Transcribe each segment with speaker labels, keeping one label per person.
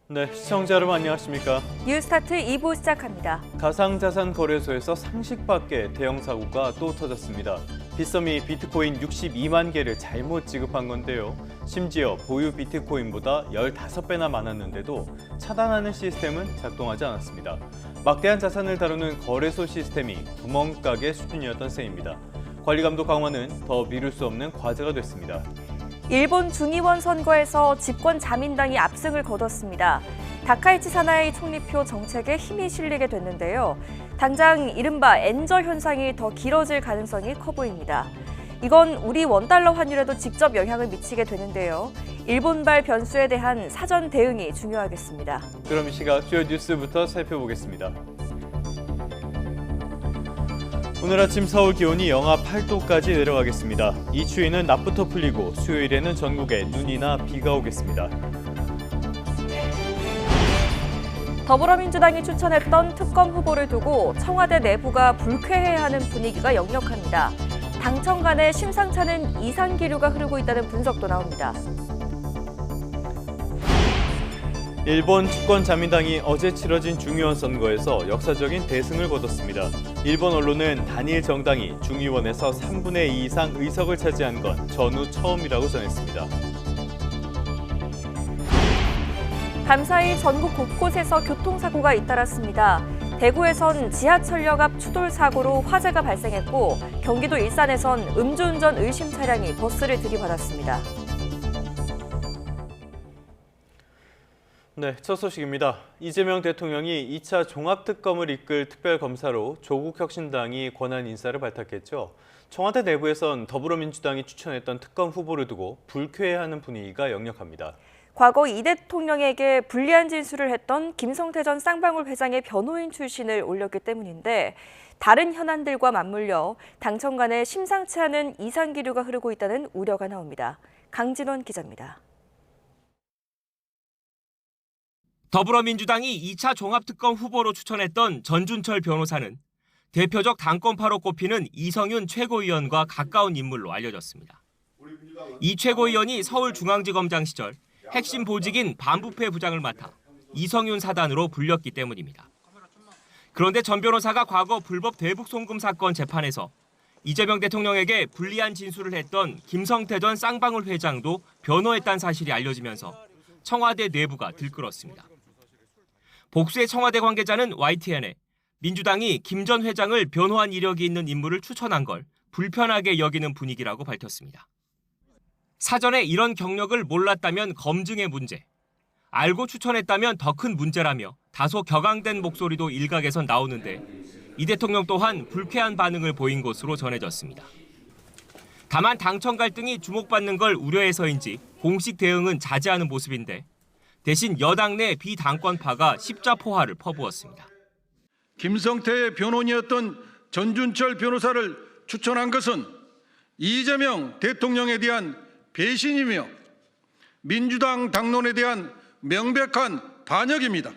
Speaker 1: 네, 시청자 여러분 안녕하십니까?
Speaker 2: 뉴스타트 2부 시작합니다.
Speaker 1: 가상자산 거래소에서 상식 밖의 대형 사고가 또 터졌습니다. 빗썸이 비트코인 62만 개를 잘못 지급한 건데요. 심지어 보유 비트코인보다 15배나 많았는데도 차단하는 시스템은 작동하지 않았습니다. 막대한 자산을 다루는 거래소 시스템이 구멍가게 수준이었던 셈입니다. 관리 감독 강화는 더 미룰 수 없는 과제가 됐습니다.
Speaker 2: 일본 중의원 선거에서 집권 자민당이 압승을 거뒀습니다. 다카이치 사나이 총리표 정책에 힘이 실리게 됐는데요. 당장 이른바 엔저 현상이 더 길어질 가능성이 커 보입니다. 이건 우리 원달러 환율에도 직접 영향을 미치게 되는데요. 일본발 변수에 대한 사전 대응이 중요하겠습니다.
Speaker 1: 그럼 이 시각 주요 뉴스부터 살펴보겠습니다. 오늘 아침 서울 기온이 영하 8도까지 내려가겠습니다. 이 추위는 낮부터 풀리고 수요일에는 전국에 눈이나 비가 오겠습니다.
Speaker 2: 더불어민주당이 추천했던 특검 후보를 두고 청와대 내부가 불쾌해하는 분위기가 역력합니다. 당청 간에 심상찮은 이상 기류가 흐르고 있다는 분석도 나옵니다.
Speaker 1: 일본 집권 자민당이 어제 치러진 중의원 선거에서 역사적인 대승을 거뒀습니다. 일본 언론은 단일 정당이 중의원에서 3분의 2 이상 의석을 차지한 건 전후 처음이라고 전했습니다.
Speaker 2: 밤사이 전국 곳곳에서 교통사고가 잇따랐습니다. 대구에선 지하철역 앞 추돌 사고로 화재가 발생했고 경기도 일산에선 음주운전 의심 차량이 버스를 들이받았습니다.
Speaker 1: 네, 첫 소식입니다. 이재명 대통령이 2차 종합특검을 이끌 특별검사로 조국혁신당이 권한 인사를 발탁했죠. 청와대 내부에선 더불어민주당이 추천했던 특검 후보를 두고 불쾌해하는 분위기가 역력합니다.
Speaker 2: 과거 이 대통령에게 불리한 진술을 했던 김성태 전 쌍방울 회장의 변호인 출신을 올렸기 때문인데 다른 현안들과 맞물려 당청 간에 심상치 않은 이상 기류가 흐르고 있다는 우려가 나옵니다. 강진원 기자입니다.
Speaker 3: 더불어민주당이 2차 종합특검 후보로 추천했던 전준철 변호사는 대표적 당권파로 꼽히는 이성윤 최고위원과 가까운 인물로 알려졌습니다. 이 최고위원이 서울중앙지검장 시절 핵심 보직인 반부패 부장을 맡아 이성윤 사단으로 불렸기 때문입니다. 그런데 전 변호사가 과거 불법 대북 송금 사건 재판에서 이재명 대통령에게 불리한 진술을 했던 김성태 전 쌍방울 회장도 변호했다는 사실이 알려지면서 청와대 내부가 들끓었습니다. 복수의 청와대 관계자는 YTN에 민주당이 김 전 회장을 변호한 이력이 있는 인물을 추천한 걸 불편하게 여기는 분위기라고 밝혔습니다. 사전에 이런 경력을 몰랐다면 검증의 문제, 알고 추천했다면 더 큰 문제라며 다소 격앙된 목소리도 일각에선 나오는데 이 대통령 또한 불쾌한 반응을 보인 것으로 전해졌습니다. 다만 당청 갈등이 주목받는 걸 우려해서인지 공식 대응은 자제하는 모습인데 대신 여당 내 비당권파가 십자포화를 퍼부었습니다.
Speaker 4: 김성태의 변호인이었던 전준철 변호사를 추천한 것은 이재명 대통령에 대한 배신이며 민주당 당론에 대한 명백한 반역입니다.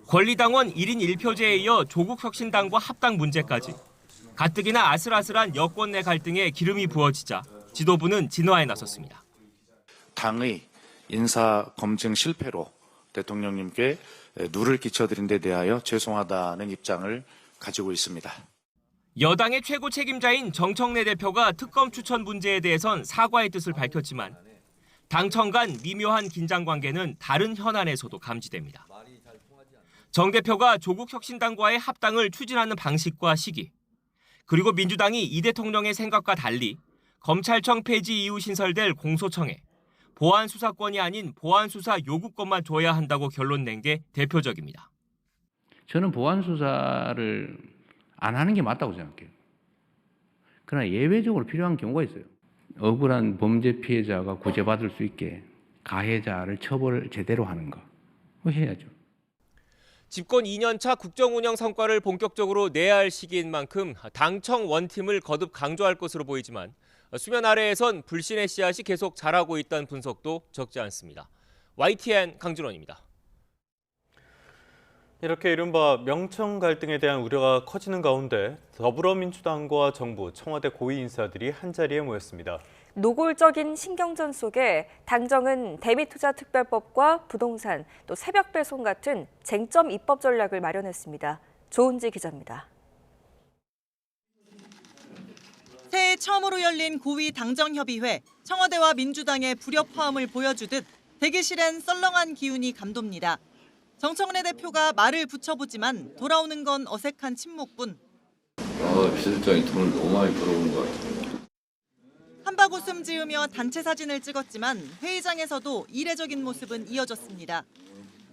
Speaker 3: 권리당원 1인 1표제에 이어 조국혁신당과 합당 문제까지 가뜩이나 아슬아슬한 여권 내 갈등에 기름이 부어지자 지도부는 진화에 나섰습니다.
Speaker 5: 당의 인사 검증 실패로 대통령님께 누를 끼쳐드린 데 대하여 죄송하다는 입장을 가지고 있습니다.
Speaker 3: 여당의 최고 책임자인 정청래 대표가 특검 추천 문제에 대해선 사과의 뜻을 밝혔지만 당청 간 미묘한 긴장 관계는 다른 현안에서도 감지됩니다. 정 대표가 조국혁신당과의 합당을 추진하는 방식과 시기, 그리고 민주당이 이 대통령의 생각과 달리 검찰청 폐지 이후 신설될 공소청에 보안 수사권이 아닌 보안 수사 요구권만 줘야 한다고 결론 낸 게 대표적입니다.
Speaker 6: 저는 보안 수사를 안 하는 게 맞다고 생각해요. 그러나 예외적으로 필요한 경우가 있어요. 억울한 범죄 피해자가 구제받을 수 있게 가해자를 처벌을 제대로 하는 거. 그거 해야죠.
Speaker 3: 집권 2년차 국정운영 성과를 본격적으로 내야 할 시기인 만큼 당청 원팀을 거듭 강조할 것으로 보이지만 수면 아래에선 불신의 씨앗이 계속 자라고 있다는 분석도 적지 않습니다. YTN 강준원입니다.
Speaker 1: 이렇게 이른바 명청 갈등에 대한 우려가 커지는 가운데 더불어민주당과 정부, 청와대 고위 인사들이 한자리에 모였습니다.
Speaker 2: 노골적인 신경전 속에 당정은 대미투자특별법과 부동산, 또 새벽 배송 같은 쟁점 입법 전략을 마련했습니다. 조은지 기자입니다.
Speaker 7: 새해 처음으로 열린 고위 당정협의회, 청와대와 민주당의 불협화음을 보여주듯 대기실엔 썰렁한 기운이 감돕니다. 정청래 대표가 말을 붙여보지만 돌아오는 건 어색한 침묵뿐.
Speaker 8: 비서실장이 돈을 너무 많이 벌어온 것 같아요.
Speaker 7: 한박 웃음 지으며 단체 사진을 찍었지만 회의장에서도 이례적인 모습은 이어졌습니다.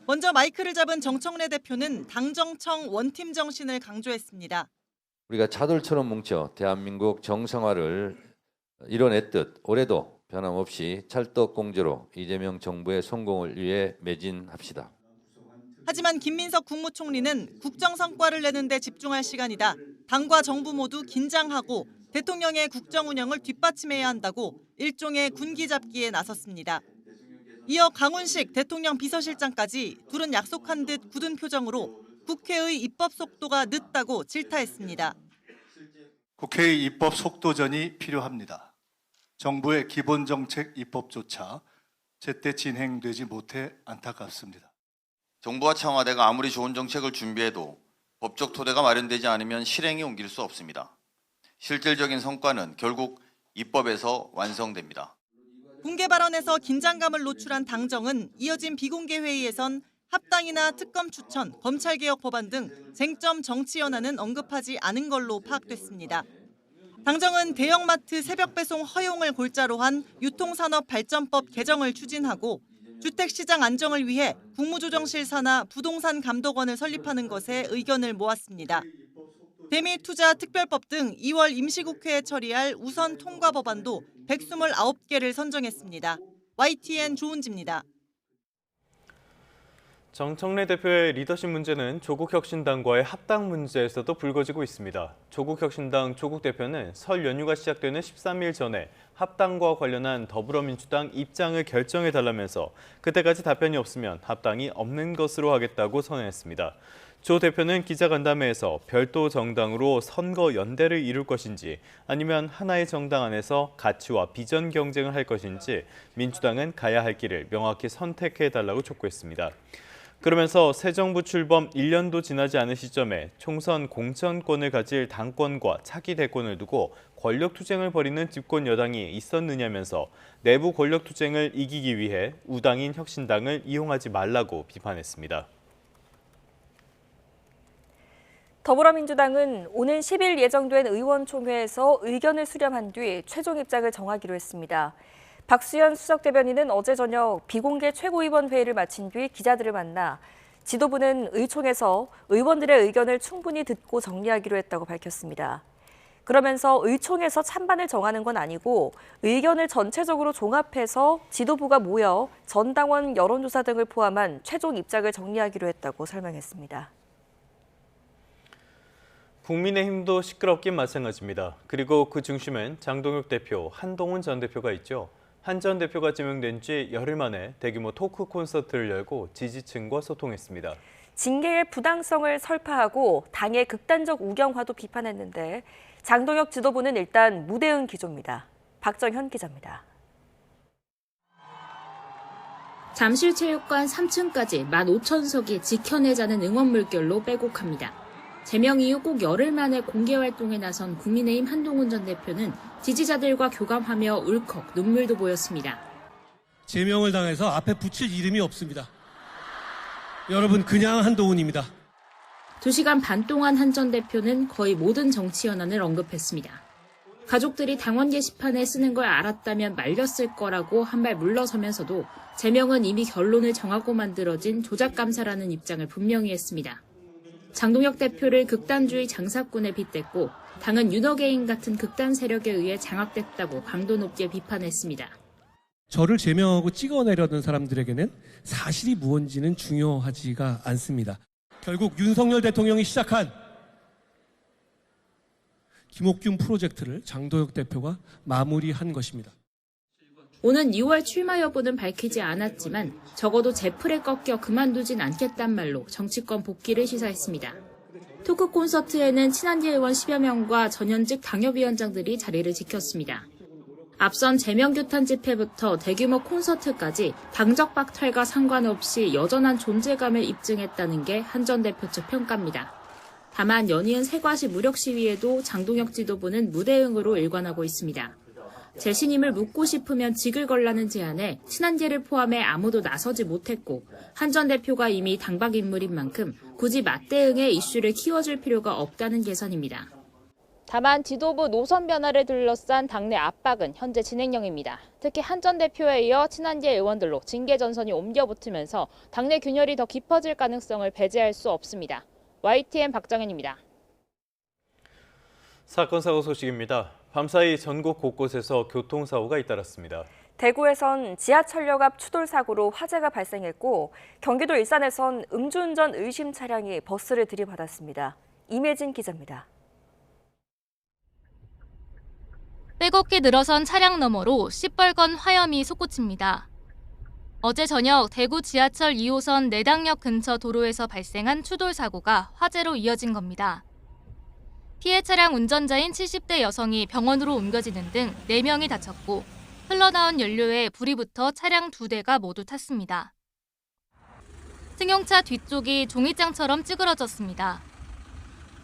Speaker 7: 먼저 마이크를 잡은 정청래 대표는 당정청 원팀 정신을 강조했습니다.
Speaker 8: 우리가 차돌처럼 뭉쳐 대한민국 정상화를 이뤄냈듯 올해도 변함없이 찰떡공제로 이재명 정부의 성공을 위해 매진합시다.
Speaker 7: 하지만 김민석 국무총리는 국정 성과를 내는 데 집중할 시간이다. 당과 정부 모두 긴장하고 대통령의 국정 운영을 뒷받침해야 한다고 일종의 군기 잡기에 나섰습니다. 이어 강훈식 대통령 비서실장까지 둘은 약속한 듯 굳은 표정으로 국회의 입법 속도가 늦다고 질타했습니다.
Speaker 9: 국회의 입법 속도전이 필요합니다. 정부의 기본정책 입법조차 제때 진행되지 못해 안타깝습니다.
Speaker 10: 정부와 청와대가 아무리 좋은 정책을 준비해도 법적 토대가 마련되지 않으면 실행에 옮길 수 없습니다. 실질적인 성과는 결국 입법에서 완성됩니다.
Speaker 7: 공개 발언에서 긴장감을 노출한 당정은 이어진 비공개 회의에선 합당이나 특검 추천, 검찰개혁 법안 등 쟁점 정치 현안은 언급하지 않은 걸로 파악됐습니다. 당정은 대형마트 새벽 배송 허용을 골자로 한 유통산업발전법 개정을 추진하고 주택시장 안정을 위해 국무조정실 산하 부동산 감독원을 설립하는 것에 의견을 모았습니다. 대미투자특별법 등 2월 임시국회에 처리할 우선 통과 법안도 129개를 선정했습니다. YTN 조은지입니다.
Speaker 1: 정청래 대표의 리더십 문제는 조국혁신당과의 합당 문제에서도 불거지고 있습니다. 조국혁신당 조국 대표는 설 연휴가 시작되는 13일 전에 합당과 관련한 더불어민주당 입장을 결정해달라면서 그때까지 답변이 없으면 합당이 없는 것으로 하겠다고 선언했습니다. 조 대표는 기자간담회에서 별도 정당으로 선거 연대를 이룰 것인지 아니면 하나의 정당 안에서 가치와 비전 경쟁을 할 것인지 민주당은 가야 할 길을 명확히 선택해달라고 촉구했습니다. 그러면서 새 정부 출범 1년도 지나지 않은 시점에 총선 공천권을 가질 당권과 차기 대권을 두고 권력투쟁을 벌이는 집권 여당이 있었느냐면서 내부 권력투쟁을 이기기 위해 우당인 혁신당을 이용하지 말라고 비판했습니다.
Speaker 2: 더불어민주당은 오는 10일 예정된 의원총회에서 의견을 수렴한 뒤 최종 입장을 정하기로 했습니다. 박수현 수석대변인은 어제 저녁 비공개 최고위원 회의를 마친 뒤 기자들을 만나 지도부는 의총에서 의원들의 의견을 충분히 듣고 정리하기로 했다고 밝혔습니다. 그러면서 의총에서 찬반을 정하는 건 아니고 의견을 전체적으로 종합해서 지도부가 모여 전당원 여론조사 등을 포함한 최종 입장을 정리하기로 했다고 설명했습니다.
Speaker 1: 국민의힘도 시끄럽긴 마찬가지입니다. 그리고 그 중심엔 장동혁 대표, 한동훈 전 대표가 있죠. 한 전 대표가 지명된 지 열흘 만에 대규모 토크 콘서트를 열고 지지층과 소통했습니다.
Speaker 2: 징계의 부당성을 설파하고 당의 극단적 우경화도 비판했는데 장동혁 지도부는 일단 무대응 기조입니다. 박정현 기자입니다.
Speaker 11: 잠실체육관 3층까지 15,000석이 지켜내자는 응원 물결로 빼곡합니다. 제명 이후 꼭 열흘 만에 공개 활동에 나선 국민의힘 한동훈 전 대표는 지지자들과 교감하며 울컥 눈물도 보였습니다.
Speaker 12: 제명을 당해서 앞에 붙일 이름이 없습니다. 여러분 그냥 한동훈입니다.
Speaker 11: 2시간 반 동안 한 전 대표는 거의 모든 정치 현안을 언급했습니다. 가족들이 당원 게시판에 쓰는 걸 알았다면 말렸을 거라고 한 발 물러서면서도 제명은 이미 결론을 정하고 만들어진 조작감사라는 입장을 분명히 했습니다. 장동혁 대표를 극단주의 장사꾼에 빗댔고 당은 윤어게인 같은 극단 세력에 의해 장악됐다고 강도 높게 비판했습니다.
Speaker 12: 저를 제명하고 찍어내려던 사람들에게는 사실이 무언지는 중요하지가 않습니다. 결국 윤석열 대통령이 시작한 김옥균 프로젝트를 장동혁 대표가 마무리한 것입니다.
Speaker 11: 오는 2월 출마 여부는 밝히지 않았지만 적어도 제풀에 꺾여 그만두진 않겠단 말로 정치권 복귀를 시사했습니다. 토크 콘서트에는 친한계 의원 10여 명과 전현직 당협위원장들이 자리를 지켰습니다. 앞선 제명규탄 집회부터 대규모 콘서트까지 당적박탈과 상관없이 여전한 존재감을 입증했다는 게 한 전 대표 측 평가입니다. 다만 연이은 세과시 무력 시위에도 장동혁 지도부는 무대응으로 일관하고 있습니다. 재신임을 묻고 싶으면 직을 걸라는 제안에 친한계를 포함해 아무도 나서지 못했고 한 전 대표가 이미 당박 인물인 만큼 굳이 맞대응의 이슈를 키워줄 필요가 없다는 계산입니다.
Speaker 13: 다만 지도부 노선 변화를 둘러싼 당내 압박은 현재 진행형입니다. 특히 한 전 대표에 이어 친한계 의원들로 징계 전선이 옮겨붙으면서 당내 균열이 더 깊어질 가능성을 배제할 수 없습니다. YTN 박정현입니다.
Speaker 1: 사건 사고 소식입니다. 밤사이 전국 곳곳에서 교통사고가 잇따랐습니다.
Speaker 2: 대구에선 지하철역 앞 추돌 사고로 화재가 발생했고 경기도 일산에선 음주운전 의심 차량이 버스를 들이받았습니다. 임혜진 기자입니다.
Speaker 14: 빼곡히 늘어선 차량 너머로 시뻘건 화염이 솟구칩니다. 어제 저녁 대구 지하철 2호선 내당역 근처 도로에서 발생한 추돌 사고가 화재로 이어진 겁니다. 피해 차량 운전자인 70대 여성이 병원으로 옮겨지는 등 4명이 다쳤고 흘러나온 연료에 불이 붙어 차량 2대가 모두 탔습니다. 승용차 뒤쪽이 종이장처럼 찌그러졌습니다.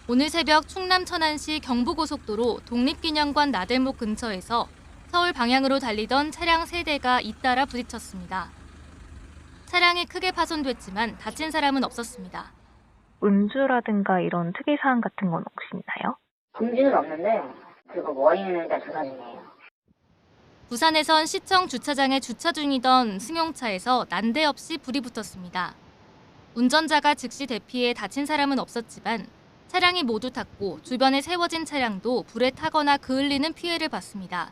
Speaker 14: 오늘 새벽 충남 천안시 경부고속도로 독립기념관 나들목 근처에서 서울 방향으로 달리던 차량 3대가 잇따라 부딪혔습니다. 차량이 크게 파손됐지만 다친 사람은 없었습니다.
Speaker 15: 음주라든가 이런 특이사항 같은 건 혹시 있나요?
Speaker 16: 금지는 없는데 그거 뭐 있는지 조사 중이에요.
Speaker 14: 부산에선 시청 주차장에 주차 중이던 승용차에서 난데없이 불이 붙었습니다. 운전자가 즉시 대피해 다친 사람은 없었지만 차량이 모두 탔고 주변에 세워진 차량도 불에 타거나 그을리는 피해를 봤습니다.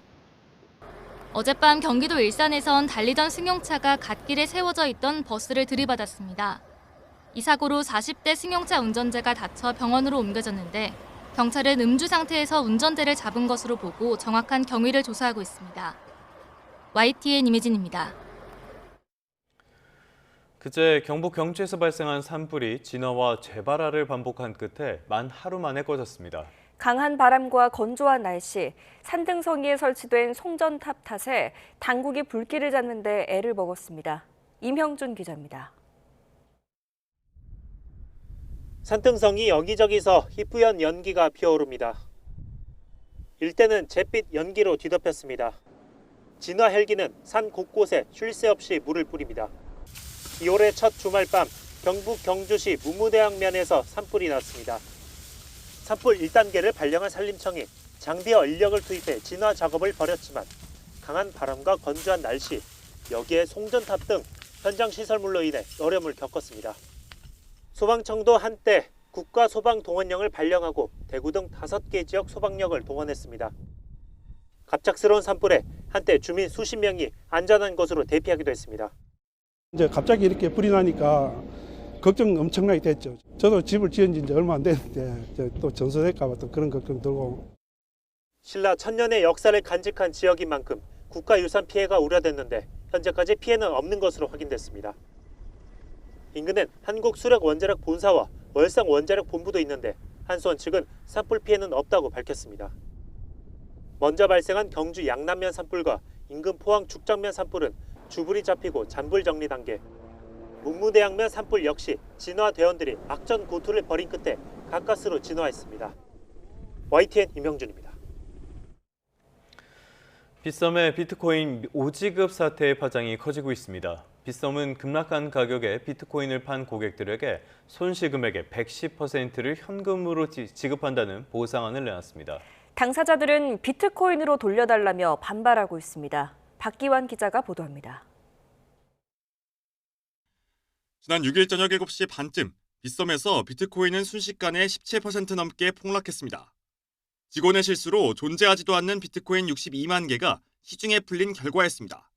Speaker 14: 어젯밤 경기도 일산에선 달리던 승용차가 갓길에 세워져 있던 버스를 들이받았습니다. 이 사고로 40대 승용차 운전자가 다쳐 병원으로 옮겨졌는데 경찰은 음주 상태에서 운전대를 잡은 것으로 보고 정확한 경위를 조사하고 있습니다. YTN 임혜진입니다.
Speaker 1: 그제 경북 경주에서 발생한 산불이 진화와 재발화를 반복한 끝에 만 하루 만에 꺼졌습니다.
Speaker 2: 강한 바람과 건조한 날씨, 산등성이에 설치된 송전탑 탓에 당국이 불길을 잡는 데 애를 먹었습니다. 임형준 기자입니다.
Speaker 17: 산등성이 여기저기서 희뿌연 연기가 피어오릅니다. 일대는 잿빛 연기로 뒤덮였습니다. 진화 헬기는 산 곳곳에 쉴 새 없이 물을 뿌립니다. 2월의 첫 주말 밤 경북 경주시 문무대항면에서 산불이 났습니다. 산불 1단계를 발령한 산림청이 장비와 인력을 투입해 진화 작업을 벌였지만 강한 바람과 건조한 날씨, 여기에 송전탑 등 현장 시설물로 인해 어려움을 겪었습니다. 소방청도 한때 국가소방동원령을 발령하고 대구 등 5개 지역 소방력을 동원했습니다. 갑작스러운 산불에 한때 주민 수십 명이 안전한 곳으로 대피하기도 했습니다.
Speaker 18: 이제 갑자기 이렇게 불이 나니까 걱정 엄청나게 됐죠. 저도 집을 지은 지 이제 얼마 안 됐는데 또 전소될까 봐 또 그런 걱정 들고.
Speaker 17: 신라 천년의 역사를 간직한 지역인 만큼 국가유산 피해가 우려됐는데 현재까지 피해는 없는 것으로 확인됐습니다. 인근엔 한국수력원자력 본사와 월성원자력 본부도 있는데 한수원 측은 산불 피해는 없다고 밝혔습니다. 먼저 발생한 경주 양남면 산불과 인근 포항 죽정면 산불은 주불이 잡히고 잔불 정리 단계, 문무대항면 산불 역시 진화 대원들이 악전 고투를 벌인 끝에 가까스로 진화했습니다. YTN 임영준입니다.
Speaker 1: 빗썸의 비트코인 오지급 사태의 파장이 커지고 있습니다. 빗썸은 급락한 가격에 비트코인을 판 고객들에게 손실 금액의 110%를 현금으로 지급한다는 보상안을 내놨습니다.
Speaker 2: 당사자들은 비트코인으로 돌려달라며 반발하고 있습니다. 박기환 기자가 보도합니다.
Speaker 19: 지난 6일 저녁 7시 반쯤 빗썸에서 비트코인은 순식간에 17% 넘게 폭락했습니다. 직원의 실수로 존재하지도 않는 비트코인 62만 개가 시중에 풀린 결과였습니다.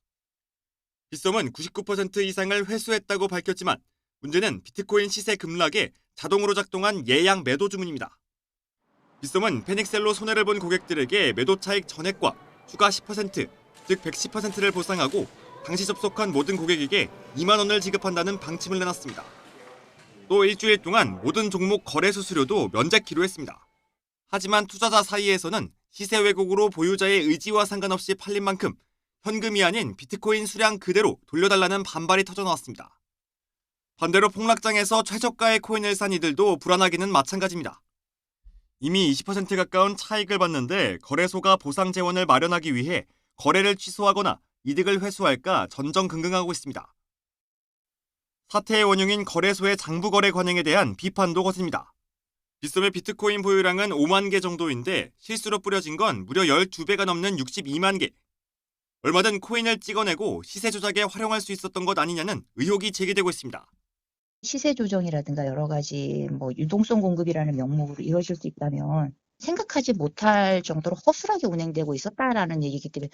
Speaker 19: 빗썸은 99% 이상을 회수했다고 밝혔지만 문제는 비트코인 시세 급락에 자동으로 작동한 예약 매도 주문입니다. 빗썸은 패닉셀로 손해를 본 고객들에게 매도 차익 전액과 추가 10%, 즉 110%를 보상하고 당시 접속한 모든 고객에게 2만 원을 지급한다는 방침을 내놨습니다. 또 일주일 동안 모든 종목 거래 수수료도 면제키로 했습니다. 하지만 투자자 사이에서는 시세 왜곡으로 보유자의 의지와 상관없이 팔린 만큼 현금이 아닌 비트코인 수량 그대로 돌려달라는 반발이 터져나왔습니다. 반대로 폭락장에서 최저가의 코인을 산 이들도 불안하기는 마찬가지입니다. 이미 20% 가까운 차익을 봤는데 거래소가 보상 재원을 마련하기 위해 거래를 취소하거나 이득을 회수할까 전전긍긍하고 있습니다. 사태의 원흉인 거래소의 장부 거래 관행에 대한 비판도 거셉니다. 빗썸의 비트코인 보유량은 5만 개 정도인데 실수로 뿌려진 건 무려 12배가 넘는 62만 개. 얼마든 코인을 찍어내고 시세 조작에 활용할 수 있었던 것 아니냐는 의혹이 제기되고 있습니다.
Speaker 20: 시세 조정이라든가 여러 가지 유동성 공급이라는 명목으로 이루어질 수 있다면 생각하지 못할 정도로 허술하게 운행되고 있었다라는 얘기이기 때문에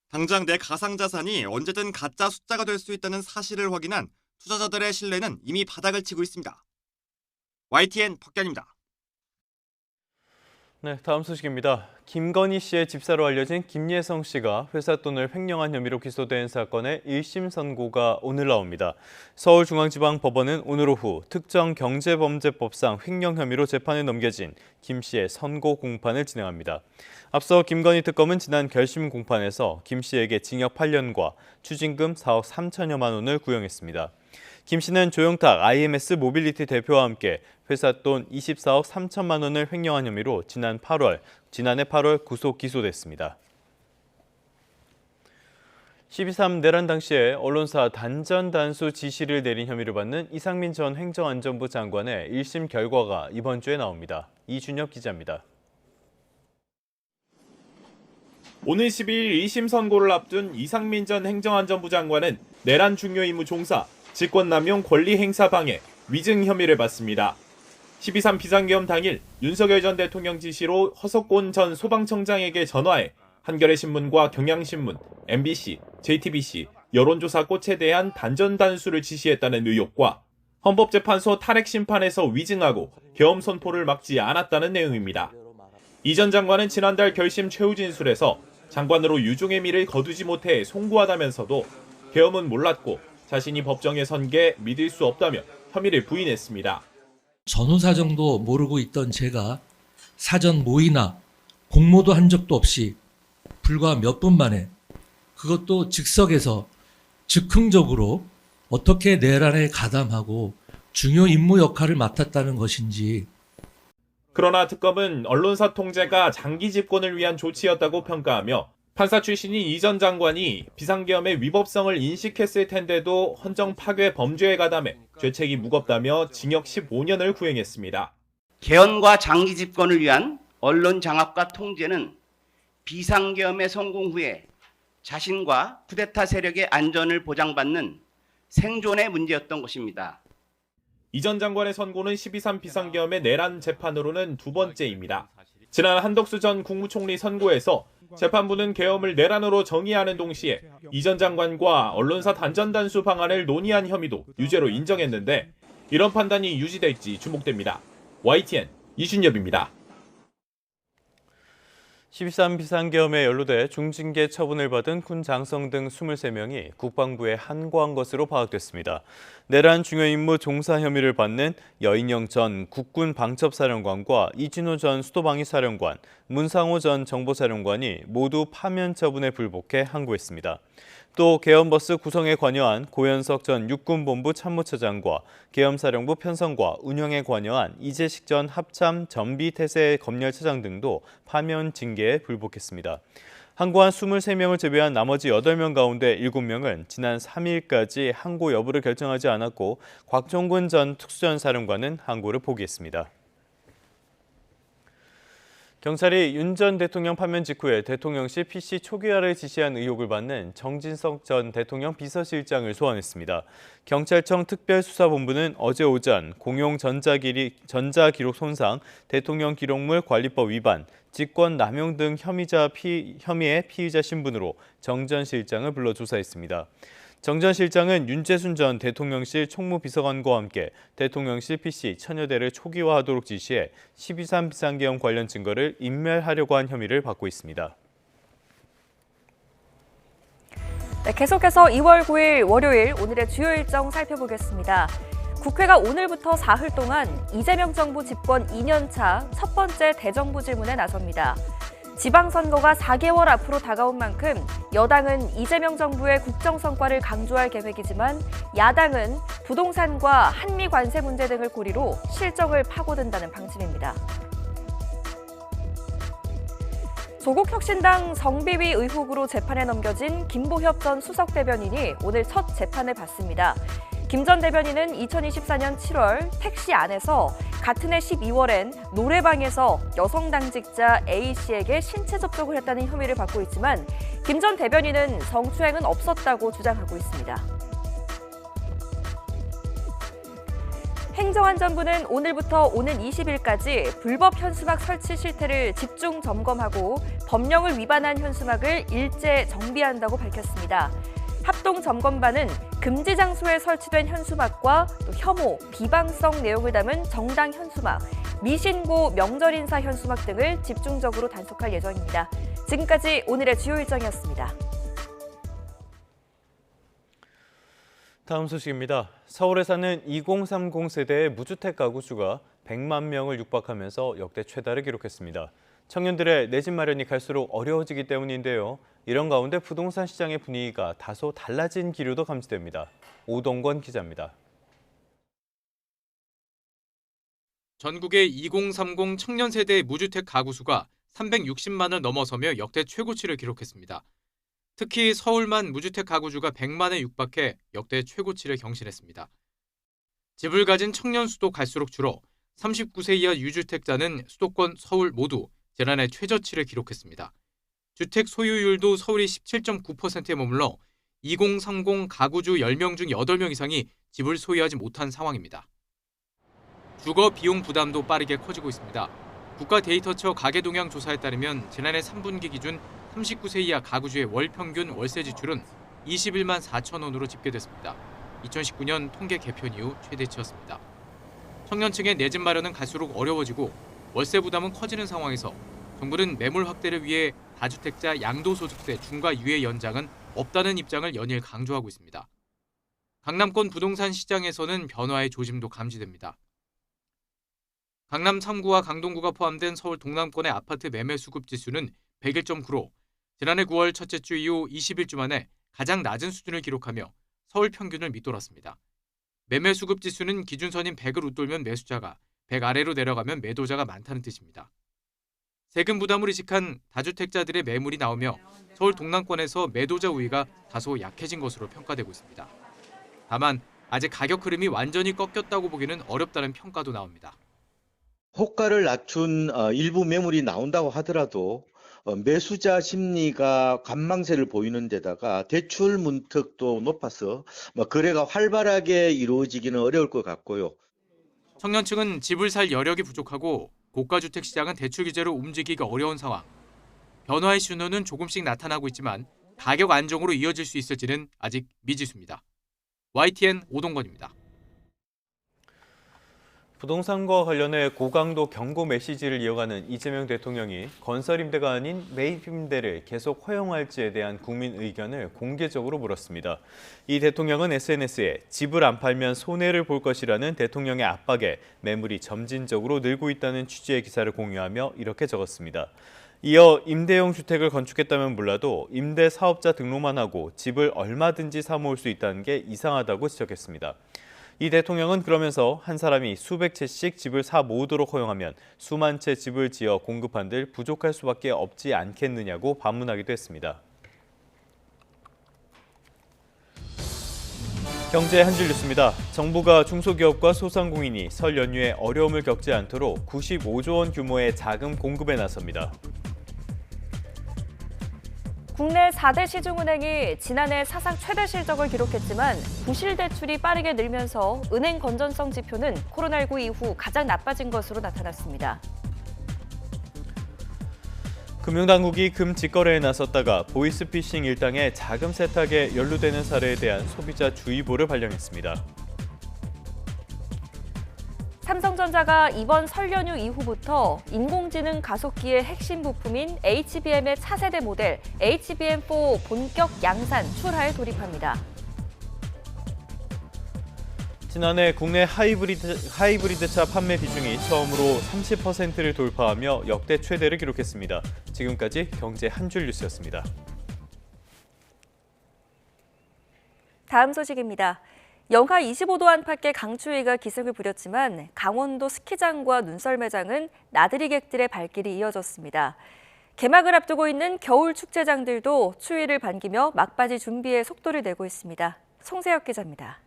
Speaker 19: 당장 내 가상자산이 언제든 가짜 숫자가 될 수 있다는 사실을 확인한 투자자들의 신뢰는 이미 바닥을 치고 있습니다. YTN 박견입니다.
Speaker 1: 네, 다음 소식입니다. 김건희 씨의 집사로 알려진 김예성 씨가 회사 돈을 횡령한 혐의로 기소된 사건의 1심 선고가 오늘 나옵니다. 서울중앙지방법원은 오늘 오후 특정경제범죄법상 횡령 혐의로 재판에 넘겨진 김 씨의 선고 공판을 진행합니다. 앞서 김건희 특검은 지난 결심 공판에서 김 씨에게 징역 8년과 추징금 4억 3천여만 원을 구형했습니다. 김 씨는 조영탁 IMS 모빌리티 대표와 함께 회사 돈 24억 3천만 원을 횡령한 혐의로 지난해 8월 구속 기소됐습니다. 12.3 내란 당시에 언론사 단전 단수 지시를 내린 혐의를 받는 이상민 전 행정안전부 장관의 1심 결과가 이번 주에 나옵니다. 이준엽 기자입니다.
Speaker 21: 오늘 12일 2심 선고를 앞둔 이상민 전 행정안전부 장관은 내란 중요 임무 종사, 직권남용 권리행사 방해, 위증 혐의를 받습니다. 12.3 비상계엄 당일 윤석열 전 대통령 지시로 허석곤 전 소방청장에게 전화해 한겨레신문과 경향신문, MBC, JTBC, 여론조사 꽃에 대한 단전 단수를 지시했다는 의혹과 헌법재판소 탄핵 심판에서 위증하고 계엄 선포를 막지 않았다는 내용입니다. 이 전 장관은 지난달 결심 최후 진술에서 장관으로 유종의 미를 거두지 못해 송구하다면서도 계엄은 몰랐고 자신이 법정에 선 게 믿을 수 없다며 혐의를 부인했습니다.
Speaker 22: 전후사정도 모르고 있던 제가 사전 모의나 공모도 한 적도 없이 불과 몇 분 만에 그것도 즉석에서 즉흥적으로 어떻게 내란에 가담하고 중요 임무 역할을 맡았다는 것인지.
Speaker 21: 그러나 특검은 언론사 통제가 장기 집권을 위한 조치였다고 평가하며 판사 출신인 이 전 장관이 비상계엄의 위법성을 인식했을 텐데도 헌정 파괴 범죄에 가담해 죄책이 무겁다며 징역 15년을 구형했습니다.
Speaker 23: 개헌과 장기 집권을 위한 언론 장악과 통제는 비상계엄의 성공 후에 자신과 쿠데타 세력의 안전을 보장받는 생존의 문제였던 것입니다.
Speaker 21: 이 전 장관의 선고는 12.3 비상계엄의 내란 재판으로는 두 번째입니다. 지난 한덕수 전 국무총리 선고에서 재판부는 계엄을 내란으로 정의하는 동시에 이 전 장관과 언론사 단전 단수 방안을 논의한 혐의도 유죄로 인정했는데 이런 판단이 유지될지 주목됩니다. YTN 이준엽입니다.
Speaker 1: 12.3 비상계엄에 연루돼 중징계 처분을 받은 군 장성 등 23명이 국방부에 한거한 것으로 파악됐습니다. 내란 중요 임무 종사 혐의를 받는 여인영 전 국군 방첩사령관과 이진호 전 수도방위사령관, 문상호 전 정보사령관이 모두 파면 처분에 불복해 항고했습니다. 또 계엄버스 구성에 관여한 고현석 전 육군본부 참모처장과 계엄사령부 편성과 운영에 관여한 이재식 전 합참 전비태세 검열차장 등도 파면 징계에 불복했습니다. 항고한 23명을 제외한 나머지 8명 가운데 7명은 지난 3일까지 항고 여부를 결정하지 않았고 곽종근 전 특수전사령관은 항고를 포기했습니다. 경찰이 윤 전 대통령 파면 직후에 대통령실 PC 초기화를 지시한 의혹을 받는 정진석 전 대통령 비서실장을 소환했습니다. 경찰청 특별수사본부는 어제 오전 공용 전자기록 손상, 대통령 기록물 관리법 위반, 직권 남용 등 혐의의 피의자 신분으로 정 전 실장을 불러 조사했습니다. 정 전 실장은 윤재순 전 대통령실 총무비서관과 함께 대통령실 PC 천여 대를 초기화하도록 지시해 12.3 비상계엄 관련 증거를 인멸하려고 한 혐의를 받고 있습니다.
Speaker 2: 네, 계속해서 2월 9일 월요일 오늘의 주요 일정 살펴보겠습니다. 국회가 오늘부터 사흘 동안 이재명 정부 집권 2년차 첫 번째 대정부 질문에 나섭니다. 지방선거가 4개월 앞으로 다가온 만큼 여당은 이재명 정부의 국정 성과를 강조할 계획이지만 야당은 부동산과 한미 관세 문제 등을 고리로 실정을 파고든다는 방침입니다. 조국혁신당 정비위 의혹으로 재판에 넘겨진 김보협 전 수석 대변인이 오늘 첫 재판을 받습니다. 김 전 대변인은 2024년 7월 택시 안에서 같은 해 12월엔 노래방에서 여성 당직자 A씨에게 신체 접촉을 했다는 혐의를 받고 있지만 김 전 대변인은 성추행은 없었다고 주장하고 있습니다. 행정안전부는 오늘부터 오는 20일까지 불법 현수막 설치 실태를 집중 점검하고 법령을 위반한 현수막을 일제 정비한다고 밝혔습니다. 합동점검반은 금지 장소에 설치된 현수막과 또 혐오, 비방성 내용을 담은 정당 현수막, 미신고 명절 인사 현수막 등을 집중적으로 단속할 예정입니다. 지금까지 오늘의 주요 일정이었습니다.
Speaker 1: 다음 소식입니다. 서울에 사는 2030 세대의 무주택 가구 수가 100만 명을 육박하면서 역대 최다를 기록했습니다. 청년들의 내 집 마련이 갈수록 어려워지기 때문인데요. 이런 가운데 부동산 시장의 분위기가 다소 달라진 기류도 감지됩니다. 오동권 기자입니다.
Speaker 4: 전국의 2030 청년 세대의 무주택 가구 수가 360만을 넘어서며 역대 최고치를 기록했습니다. 특히 서울만 무주택 가구주가 100만에 육박해 역대 최고치를 경신했습니다. 집을 가진 청년 수도 갈수록 줄어 39세 이하 유주택자는 수도권 서울 모두 지난해 최저치를 기록했습니다. 주택 소유율도 서울이 17.9%에 머물러 2030 가구주 10명 중 8명 이상이 집을 소유하지 못한 상황입니다. 주거 비용 부담도 빠르게 커지고 있습니다. 국가데이터처 가계동향 조사에 따르면 지난해 3분기 기준 39세 이하 가구주의 월 평균 월세 지출은 21만 4천 원으로 집계됐습니다. 2019년 통계 개편 이후 최대치였습니다. 청년층의 내 집 마련은 갈수록 어려워지고 월세 부담은 커지는 상황에서 정부는 매물 확대를 위해 다주택자 양도소득세 중과 유예 연장은 없다는 입장을 연일 강조하고 있습니다. 강남권 부동산 시장에서는 변화의 조짐도 감지됩니다. 강남 3구와 강동구가 포함된 서울 동남권의 아파트 매매 수급 지수는 101.9로 지난해 9월 첫째 주 이후 21주 만에 가장 낮은 수준을 기록하며 서울 평균을 밑돌았습니다. 매매 수급 지수는 기준선인 100을 웃돌면 매수자가, 100 아래로 내려가면 매도자가 많다는 뜻입니다. 세금 부담을 의식한 다주택자들의 매물이 나오며 서울 동남권에서 매도자 우위가 다소 약해진 것으로 평가되고 있습니다. 다만 아직 가격 흐름이 완전히 꺾였다고 보기는 어렵다는 평가도 나옵니다.
Speaker 5: 호가를 낮춘 일부 매물이 나온다고 하더라도 매수자 심리가 관망세를 보이는 데다가 대출 문턱도 높아서 거래가 활발하게 이루어지기는 어려울 것 같고요.
Speaker 4: 청년층은 집을 살 여력이 부족하고 고가주택 시장은 대출 규제로 움직이기가 어려운 상황. 변화의 신호는 조금씩 나타나고 있지만 가격 안정으로 이어질 수 있을지는 아직 미지수입니다. YTN 오동건입니다.
Speaker 1: 부동산과 관련해 고강도 경고 메시지를 이어가는 이재명 대통령이 건설 임대가 아닌 매입 임대를 계속 허용할지에 대한 국민 의견을 공개적으로 물었습니다. 이 대통령은 SNS에 집을 안 팔면 손해를 볼 것이라는 대통령의 압박에 매물이 점진적으로 늘고 있다는 취지의 기사를 공유하며 이렇게 적었습니다. 이어 임대용 주택을 건축했다면 몰라도 임대 사업자 등록만 하고 집을 얼마든지 사모을 수 있다는 게 이상하다고 지적했습니다. 이 대통령은 그러면서 한 사람이 수백 채씩 집을 사 모으도록 허용하면 수만 채 집을 지어 공급한들 부족할 수밖에 없지 않겠느냐고 반문하기도 했습니다. 경제 한 줄 뉴스입니다. 정부가 중소기업과 소상공인이 설 연휴에 어려움을 겪지 않도록 95조 원 규모의 자금 공급에 나섭니다.
Speaker 2: 국내 4대 시중은행이 지난해 사상 최대 실적을 기록했지만 부실 대출이 빠르게 늘면서 은행 건전성 지표는 코로나19 이후 가장 나빠진 것으로 나타났습니다.
Speaker 1: 금융당국이 금 직거래에 나섰다가 보이스피싱 일당의 자금 세탁에 연루되는 사례에 대한 소비자 주의보를 발령했습니다.
Speaker 2: 삼성전자가 이번 설 연휴 이후부터 인공지능 가속기의 핵심 부품인 HBM의 차세대 모델 HBM4 본격 양산 출하에 돌입합니다.
Speaker 1: 지난해 국내 하이브리드차 판매 비중이 처음으로 30%를 돌파하며 역대 최대를 기록했습니다. 지금까지 경제 한 줄 뉴스였습니다.
Speaker 2: 다음 소식입니다. 영하 25도 안팎의 강추위가 기승을 부렸지만 강원도 스키장과 눈썰매장은 나들이객들의 발길이 이어졌습니다. 개막을 앞두고 있는 겨울 축제장들도 추위를 반기며 막바지 준비에 속도를 내고 있습니다. 송세혁 기자입니다.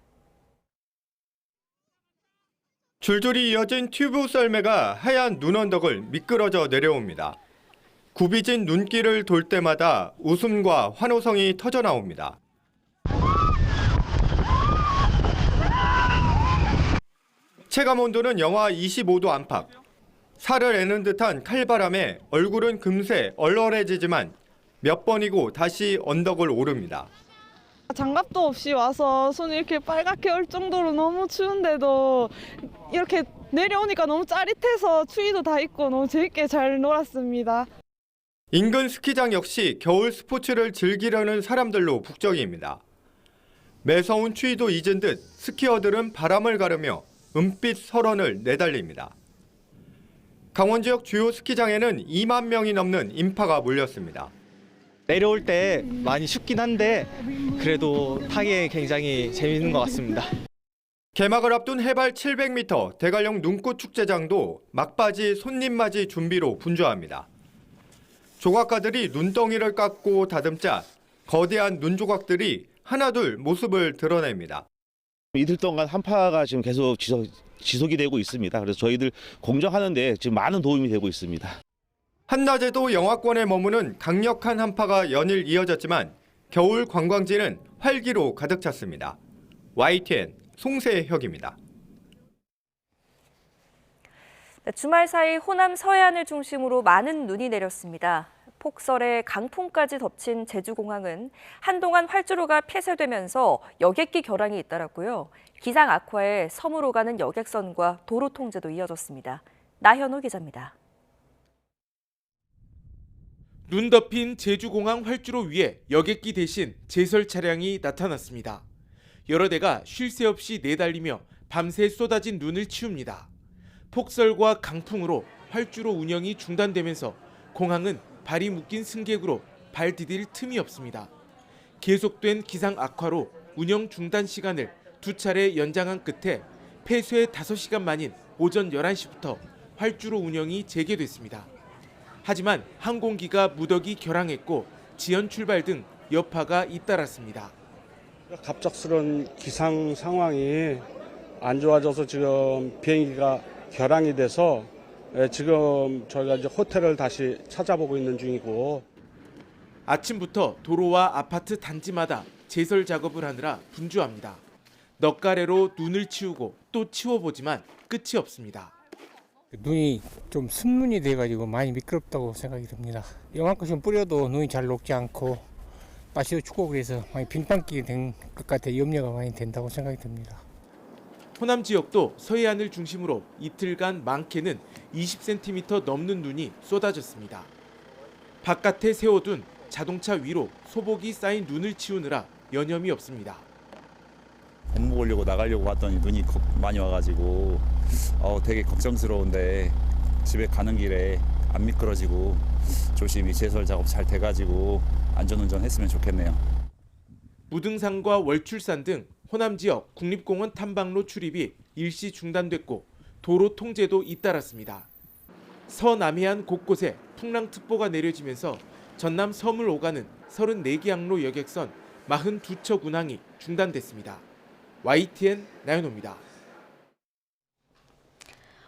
Speaker 3: 줄줄이 이어진 튜브 썰매가 하얀 눈 언덕을 미끄러져 내려옵니다. 굽이진 눈길을 돌 때마다 웃음과 환호성이 터져 나옵니다. 체감 온도는 영하 25도 안팎. 살을 애는 듯한 칼바람에 얼굴은 금세 얼얼해지지만 몇 번이고 다시 언덕을 오릅니다.
Speaker 6: 장갑도 없이 와서 손이 이렇게 빨갛게 얼 정도로 너무 추운데도 이렇게 내려오니까 너무 짜릿해서 추위도 다 잊고 너무 재밌게 잘 놀았습니다.
Speaker 3: 인근 스키장 역시 겨울 스포츠를 즐기려는 사람들로 북적입니다. 매서운 추위도 잊은 듯 스키어들은 바람을 가르며 은빛 설원을 내달립니다. 강원 지역 주요 스키장에는 2만 명이 넘는 인파가 몰렸습니다.
Speaker 8: 내려올 때 많이 춥긴 한데 그래도 타기에 굉장히 재미있는 것 같습니다.
Speaker 3: 개막을 앞둔 해발 700m 대관령 눈꽃 축제장도 막바지 손님 맞이 준비로 분주합니다. 조각가들이 눈덩이를 깎고 다듬자 거대한 눈 조각들이 하나둘 모습을 드러냅니다.
Speaker 24: 이틀 동안 한파가 지금 계속 지속이 되고 있습니다. 그래서 저희들 공정하는데 지금 많은 도움이 되고 있습니다.
Speaker 3: 한낮에도 영하권에 머무는 강력한 한파가 연일 이어졌지만 겨울 관광지는 활기로 가득 찼습니다. YTN 송세혁입니다.
Speaker 2: 주말 사이 호남 서해안을 중심으로 많은 눈이 내렸습니다. 폭설에 강풍까지 덮친 제주공항은 한동안 활주로가 폐쇄되면서 여객기 결항이 잇따랐고요. 기상 악화에 섬으로 가는 여객선과 도로 통제도 이어졌습니다. 나현호 기자입니다.
Speaker 25: 눈 덮인 제주공항 활주로 위에 여객기 대신 제설 차량이 나타났습니다. 여러 대가 쉴 새 없이 내달리며 밤새 쏟아진 눈을 치웁니다. 폭설과 강풍으로 활주로 운영이 중단되면서 공항은 발이 묶인 승객으로 발 디딜 틈이 없습니다. 계속된 기상 악화로 운영 중단 시간을 두 차례 연장한 끝에 폐쇄 5시간 만인 오전 11시부터 활주로 운영이 재개됐습니다. 하지만 항공기가 무더기 결항했고 지연 출발 등 여파가 잇따랐습니다.
Speaker 18: 갑작스러운 기상 상황이 안 좋아져서 지금 비행기가 결항이 돼서 지금 저희가 이제 호텔을 다시 찾아보고 있는 중이고.
Speaker 25: 아침부터 도로와 아파트 단지마다 제설 작업을 하느라 분주합니다. 넉가래로 눈을 치우고 또 치워보지만 끝이 없습니다.
Speaker 26: 눈이 좀 순눈이 돼가지고 많이 미끄럽다고 생각이 듭니다. 요만큼 뿌려도 눈이 잘 녹지 않고 날씨도 춥고 그래서 많이 빙판길이 된 것 같아 염려가 많이 된다고 생각이 듭니다.
Speaker 25: 호남 지역도 서해안을 중심으로 이틀간 많게는 20cm 넘는 눈이 쏟아졌습니다. 바깥에 세워둔 자동차 위로 소복이 쌓인 눈을 치우느라 여념이 없습니다.
Speaker 27: 밥 먹으려고 나가려고 봤더니 눈이 많이 와가지고 되게 걱정스러운데 집에 가는 길에 안 미끄러지고 조심히 제설 작업 잘 돼가지고 안전운전 했으면 좋겠네요.
Speaker 25: 무등산과 월출산 등 호남 지역 국립공원 탐방로 출입이 일시 중단됐고 도로 통제도 잇따랐습니다. 서남해안 곳곳에 풍랑특보가 내려지면서 전남 섬을 오가는 34개 항로 여객선 42척 운항이 중단됐습니다. YTN 나연호입니다.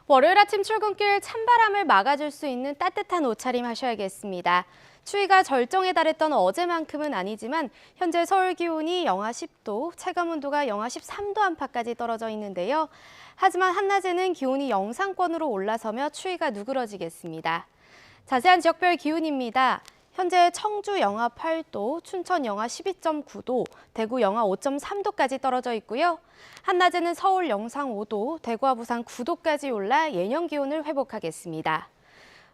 Speaker 28: 월요일 아침 출근길 찬바람을 막아줄 수 있는 따뜻한 옷차림 하셔야겠습니다. 추위가 절정에 달했던 어제만큼은 아니지만 현재 서울 기온이 영하 10도, 체감온도가 영하 13도 안팎까지 떨어져 있는데요. 하지만 한낮에는 기온이 영상권으로 올라서며 추위가 누그러지겠습니다. 자세한 지역별 기온입니다. 현재 청주 영하 8도, 춘천 영하 12.9도, 대구 영하 5.3도까지 떨어져 있고요. 한낮에는 서울 영상 5도, 대구와 부산 9도까지 올라 예년 기온을 회복하겠습니다.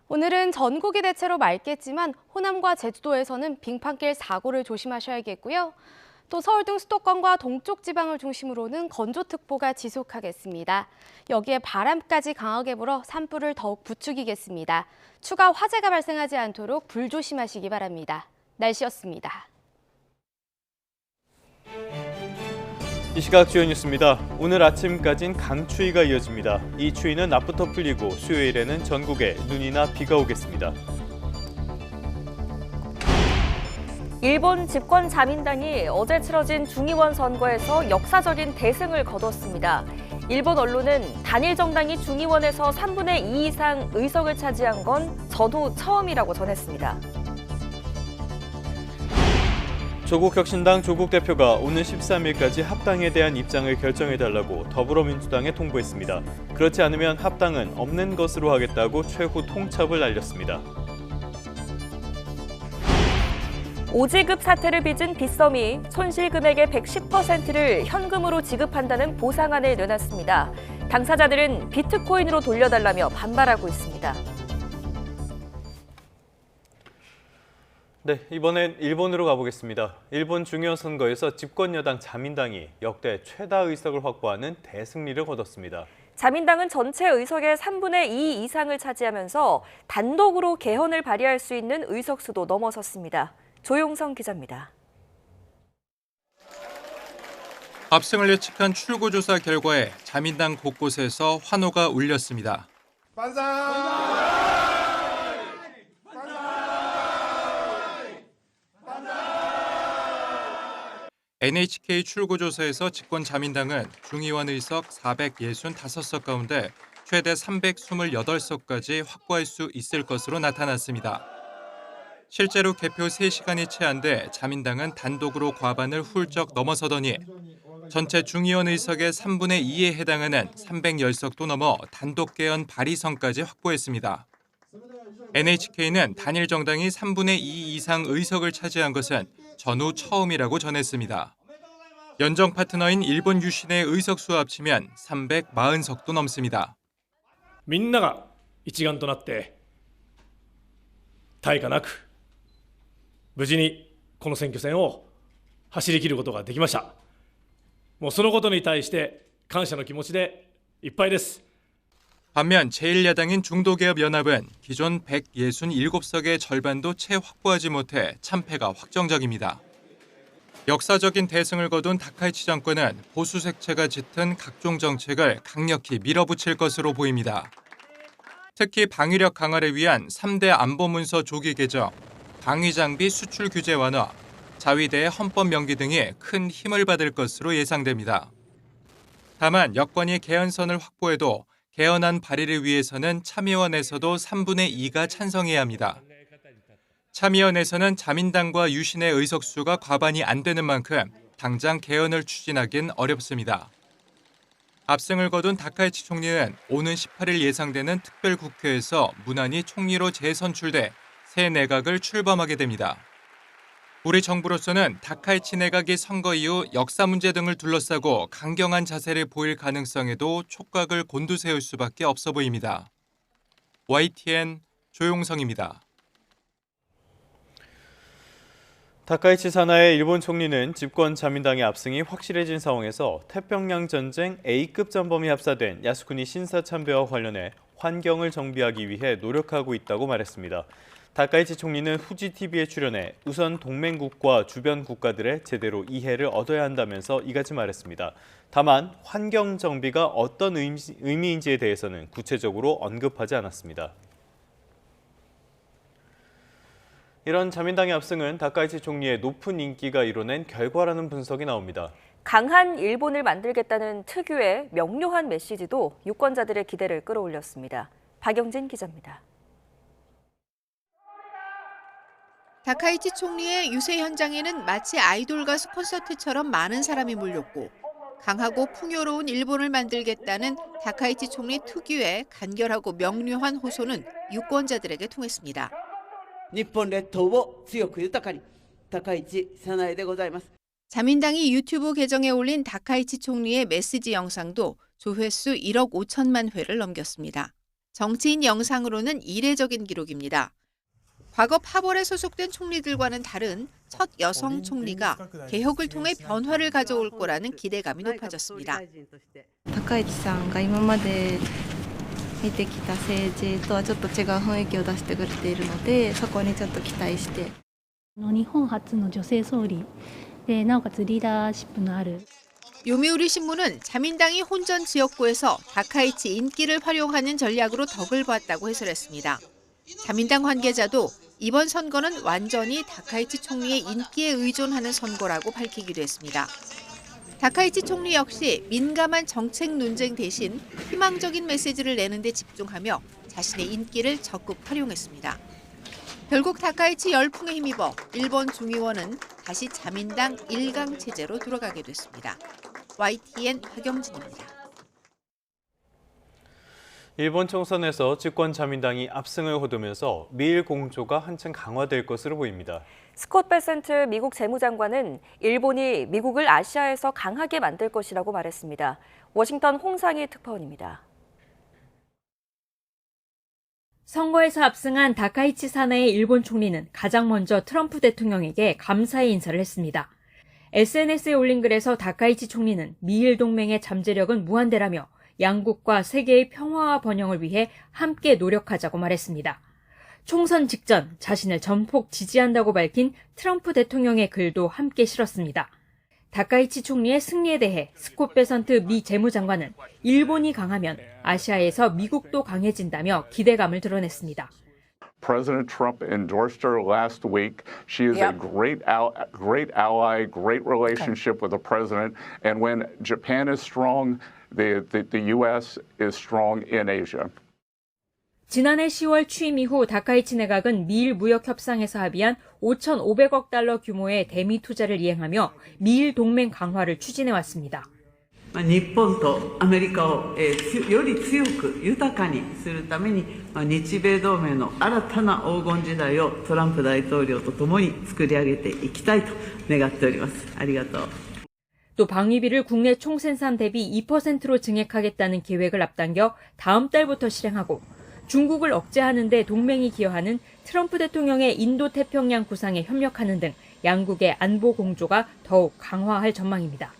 Speaker 28: 오늘은 전국이 대체로 맑겠지만 호남과 제주도에서는 빙판길 사고를 조심하셔야겠고요. 또 서울 등 수도권과 동쪽 지방을 중심으로는 건조특보가 지속하겠습니다. 여기에 바람까지 강하게 불어 산불을 더욱 부추기겠습니다. 추가 화재가 발생하지 않도록 불조심하시기 바랍니다. 날씨였습니다.
Speaker 1: 이 시각 주요 뉴스입니다. 오늘 아침까진 강추위가 이어집니다. 이 추위는 낮부터 풀리고 수요일에는 전국에 눈이나 비가 오겠습니다.
Speaker 2: 일본 집권 자민당이 어제 치러진 중의원 선거에서 역사적인 대승을 거뒀습니다. 일본 언론은 단일 정당이 중의원에서 3분의 2 이상 의석을 차지한 건 저도 처음이라고 전했습니다.
Speaker 1: 조국혁신당 조국 대표가 오는 13일까지 합당에 대한 입장을 결정해달라고 더불어민주당에 통보했습니다. 그렇지 않으면 합당은 없는 것으로 하겠다고 최후 통첩을 날렸습니다.
Speaker 2: 5지급 사태를 빚은 빗썸이 손실 금액의 110%를 현금으로 지급한다는 보상안을 내놨습니다. 당사자들은 비트코인으로 돌려달라며 반발하고 있습니다.
Speaker 1: 네, 이번엔 일본으로 가보겠습니다. 일본 중의원 선거에서 집권 여당 자민당이 역대 최다 의석을 확보하는 대승리를 거뒀습니다.
Speaker 2: 자민당은 전체 의석의 3분의 2 이상을 차지하면서 단독으로 개헌을 발의할 수 있는 의석수도 넘어섰습니다. 조용성 기자입니다.
Speaker 4: 압승을 예측한 출구조사 결과에 자민당 곳곳에서 환호가 울렸습니다. NHK 출구조사에서 집권 자민당은 중의원 의석 465석 가운데 최대 328석까지 확보할 수 있을 것으로 나타났습니다. 실제로 개표 3시간이 채 안 돼 자민당은 단독으로 과반을 훌쩍 넘어서더니 전체 중의원 의석의 3분의 2에 해당하는 310석도 넘어 단독 개헌 발의선까지 확보했습니다. NHK는 단일 정당이 3분의 2 이상 의석을 차지한 것은 전후 처음이라고 전했습니다. 연정 파트너인 일본 유신의 의석수 합치면 340석도 넘습니다.
Speaker 7: みんなが一丸となって大化なく無事にこの選挙戦を走り切ることができました。もうそのことに対して感謝の気持ちでいっぱいです。
Speaker 4: 반면 제1야당인 중도개업연합은 기존 167석의 절반도 채 확보하지 못해 참패가 확정적입니다. 역사적인 대승을 거둔 다카이치 정권은 보수 색채가 짙은 각종 정책을 강력히 밀어붙일 것으로 보입니다. 특히 방위력 강화를 위한 3대 안보문서 조기 개정, 방위장비 수출 규제 완화, 자위대의 헌법 명기 등이 큰 힘을 받을 것으로 예상됩니다. 다만 여권이 개헌선을 확보해도 개헌안 발의를 위해서는 참의원에서도 3분의 2가 찬성해야 합니다. 참의원에서는 자민당과 유신의 의석수가 과반이 안 되는 만큼 당장 개헌을 추진하긴 어렵습니다. 압승을 거둔 다카이치 총리는 오는 18일 예상되는 특별국회에서 무난히 총리로 재선출돼 새 내각을 출범하게 됩니다. 우리 정부로서는 다카이치 내각이 선거 이후 역사 문제 등을 둘러싸고 강경한 자세를 보일 가능성에도 촉각을 곤두세울 수밖에 없어 보입니다. YTN 조용성입니다.
Speaker 1: 다카이치 사나의 일본 총리는 집권 자민당의 압승이 확실해진 상황에서 태평양 전쟁 A급 전범이 합사된 야스쿠니 신사 참배와 관련해 환경을 정비하기 위해 노력하고 있다고 말했습니다. 다카이치 총리는 후지TV에 출연해 우선 동맹국과 주변 국가들의 제대로 이해를 얻어야 한다면서 이같이 말했습니다. 다만 환경 정비가 어떤 의미인지에 대해서는 구체적으로 언급하지 않았습니다. 이런 자민당의 압승은 다카이치 총리의 높은 인기가 이뤄낸 결과라는 분석이 나옵니다.
Speaker 2: 강한 일본을 만들겠다는 특유의 명료한 메시지도 유권자들의 기대를 끌어올렸습니다. 박영진 기자입니다.
Speaker 9: 다카이치 총리의 유세 현장에는 마치 아이돌 가수 콘서트처럼 많은 사람이 몰렸고 강하고 풍요로운 일본을 만들겠다는 다카이치 총리 특유의 간결하고 명료한 호소는 유권자들에게 통했습니다.
Speaker 10: 日本列島を強く豊かに高市早苗でございます.
Speaker 9: 자민당이 유튜브 계정에 올린 다카이치 총리의 메시지 영상도 조회수 1억 5천만 회를 넘겼습니다. 정치인 영상으로는 이례적인 기록입니다. 과거 파벌에 소속된 총리들과는 다른 첫 여성 총리가 개혁을 통해 변화를 가져올 거라는 기대감이 높아졌습니다.
Speaker 11: 高市さんが今まで見てきた政治とはちょっと違う雰囲気を出してくれているので、そこにちょっと期待して。
Speaker 12: 日本初の女性総理で、なおかつリーダーシップのある
Speaker 9: 요미우리 신문은 자민당이 혼전 지역구에서 다카이치 인기를 활용하는 전략으로 덕을 봤다고 해설했습니다. 자민당 관계자도 이번 선거는 완전히 다카이치 총리의 인기에 의존하는 선거라고 밝히기도 했습니다. 다카이치 총리 역시 민감한 정책 논쟁 대신 희망적인 메시지를 내는 데 집중하며 자신의 인기를 적극 활용했습니다. 결국 다카이치 열풍에 힘입어 일본 중의원은 다시 자민당 1강 체제로 돌아가게 됐습니다. YTN 박영진입니다.
Speaker 1: 일본 총선에서 집권 자민당이 압승을 거두면서 미일 공조가 한층 강화될 것으로 보입니다.
Speaker 2: 스콧 베센트 미국 재무장관은 일본이 미국을 아시아에서 강하게 만들 것이라고 말했습니다. 워싱턴 홍상희 특파원입니다.
Speaker 13: 선거에서 압승한 다카이치 사나의 일본 총리는 가장 먼저 트럼프 대통령에게 감사의 인사를 했습니다. SNS에 올린 글에서 다카이치 총리는 미일 동맹의 잠재력은 무한대라며 양국과 세계의 평화와 번영을 위해 함께 노력하자고 말했습니다. 총선 직전 자신을 전폭 지지한다고 밝힌 트럼프 대통령의 글도 함께 실었습니다. 다카이치 총리의 승리에 대해 스콧 베선트 미 재무장관은 일본이 강하면 아시아에서 미국도 강해진다며 기대감을 드러냈습니다.
Speaker 14: President Trump endorsed her last week. She is a great ally, great relationship with the president. And when Japan is strong, the U.S. is strong in Asia.
Speaker 13: 지난해 10월 취임 이후 다카이치 내각은 미일 무역 협상에서 합의한 5,500억 달러 규모의 대미 투자를 이행하며 미일 동맹 강화를 추진해왔습니다.
Speaker 10: 日本とアメリカをより強く豊かにするために日米同盟の新たな黄金時代をトランプ大統領とともに作り上げていきたいと願っております。ありがとう。
Speaker 13: 또 방위비를 국내 총생산 대비 2%로 증액하겠다는 계획을 앞당겨 다음 달부터 실행하고 중국을 억제하는 데 동맹이 기여하는 트럼프 대통령의 인도태평양 구상에 협력하는 등 양국의 안보 공조가 더욱 강화할 전망입니다.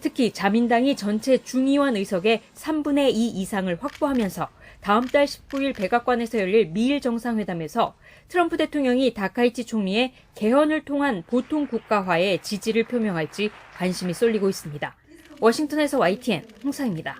Speaker 13: 특히 자민당이 전체 중의원 의석의 3분의 2 이상을 확보하면서 다음 달 19일 백악관에서 열릴 미일 정상회담에서 트럼프 대통령이 다카이치 총리의 개헌을 통한 보통 국가화에 지지를 표명할지 관심이 쏠리고 있습니다. 워싱턴에서 YTN 홍상입니다.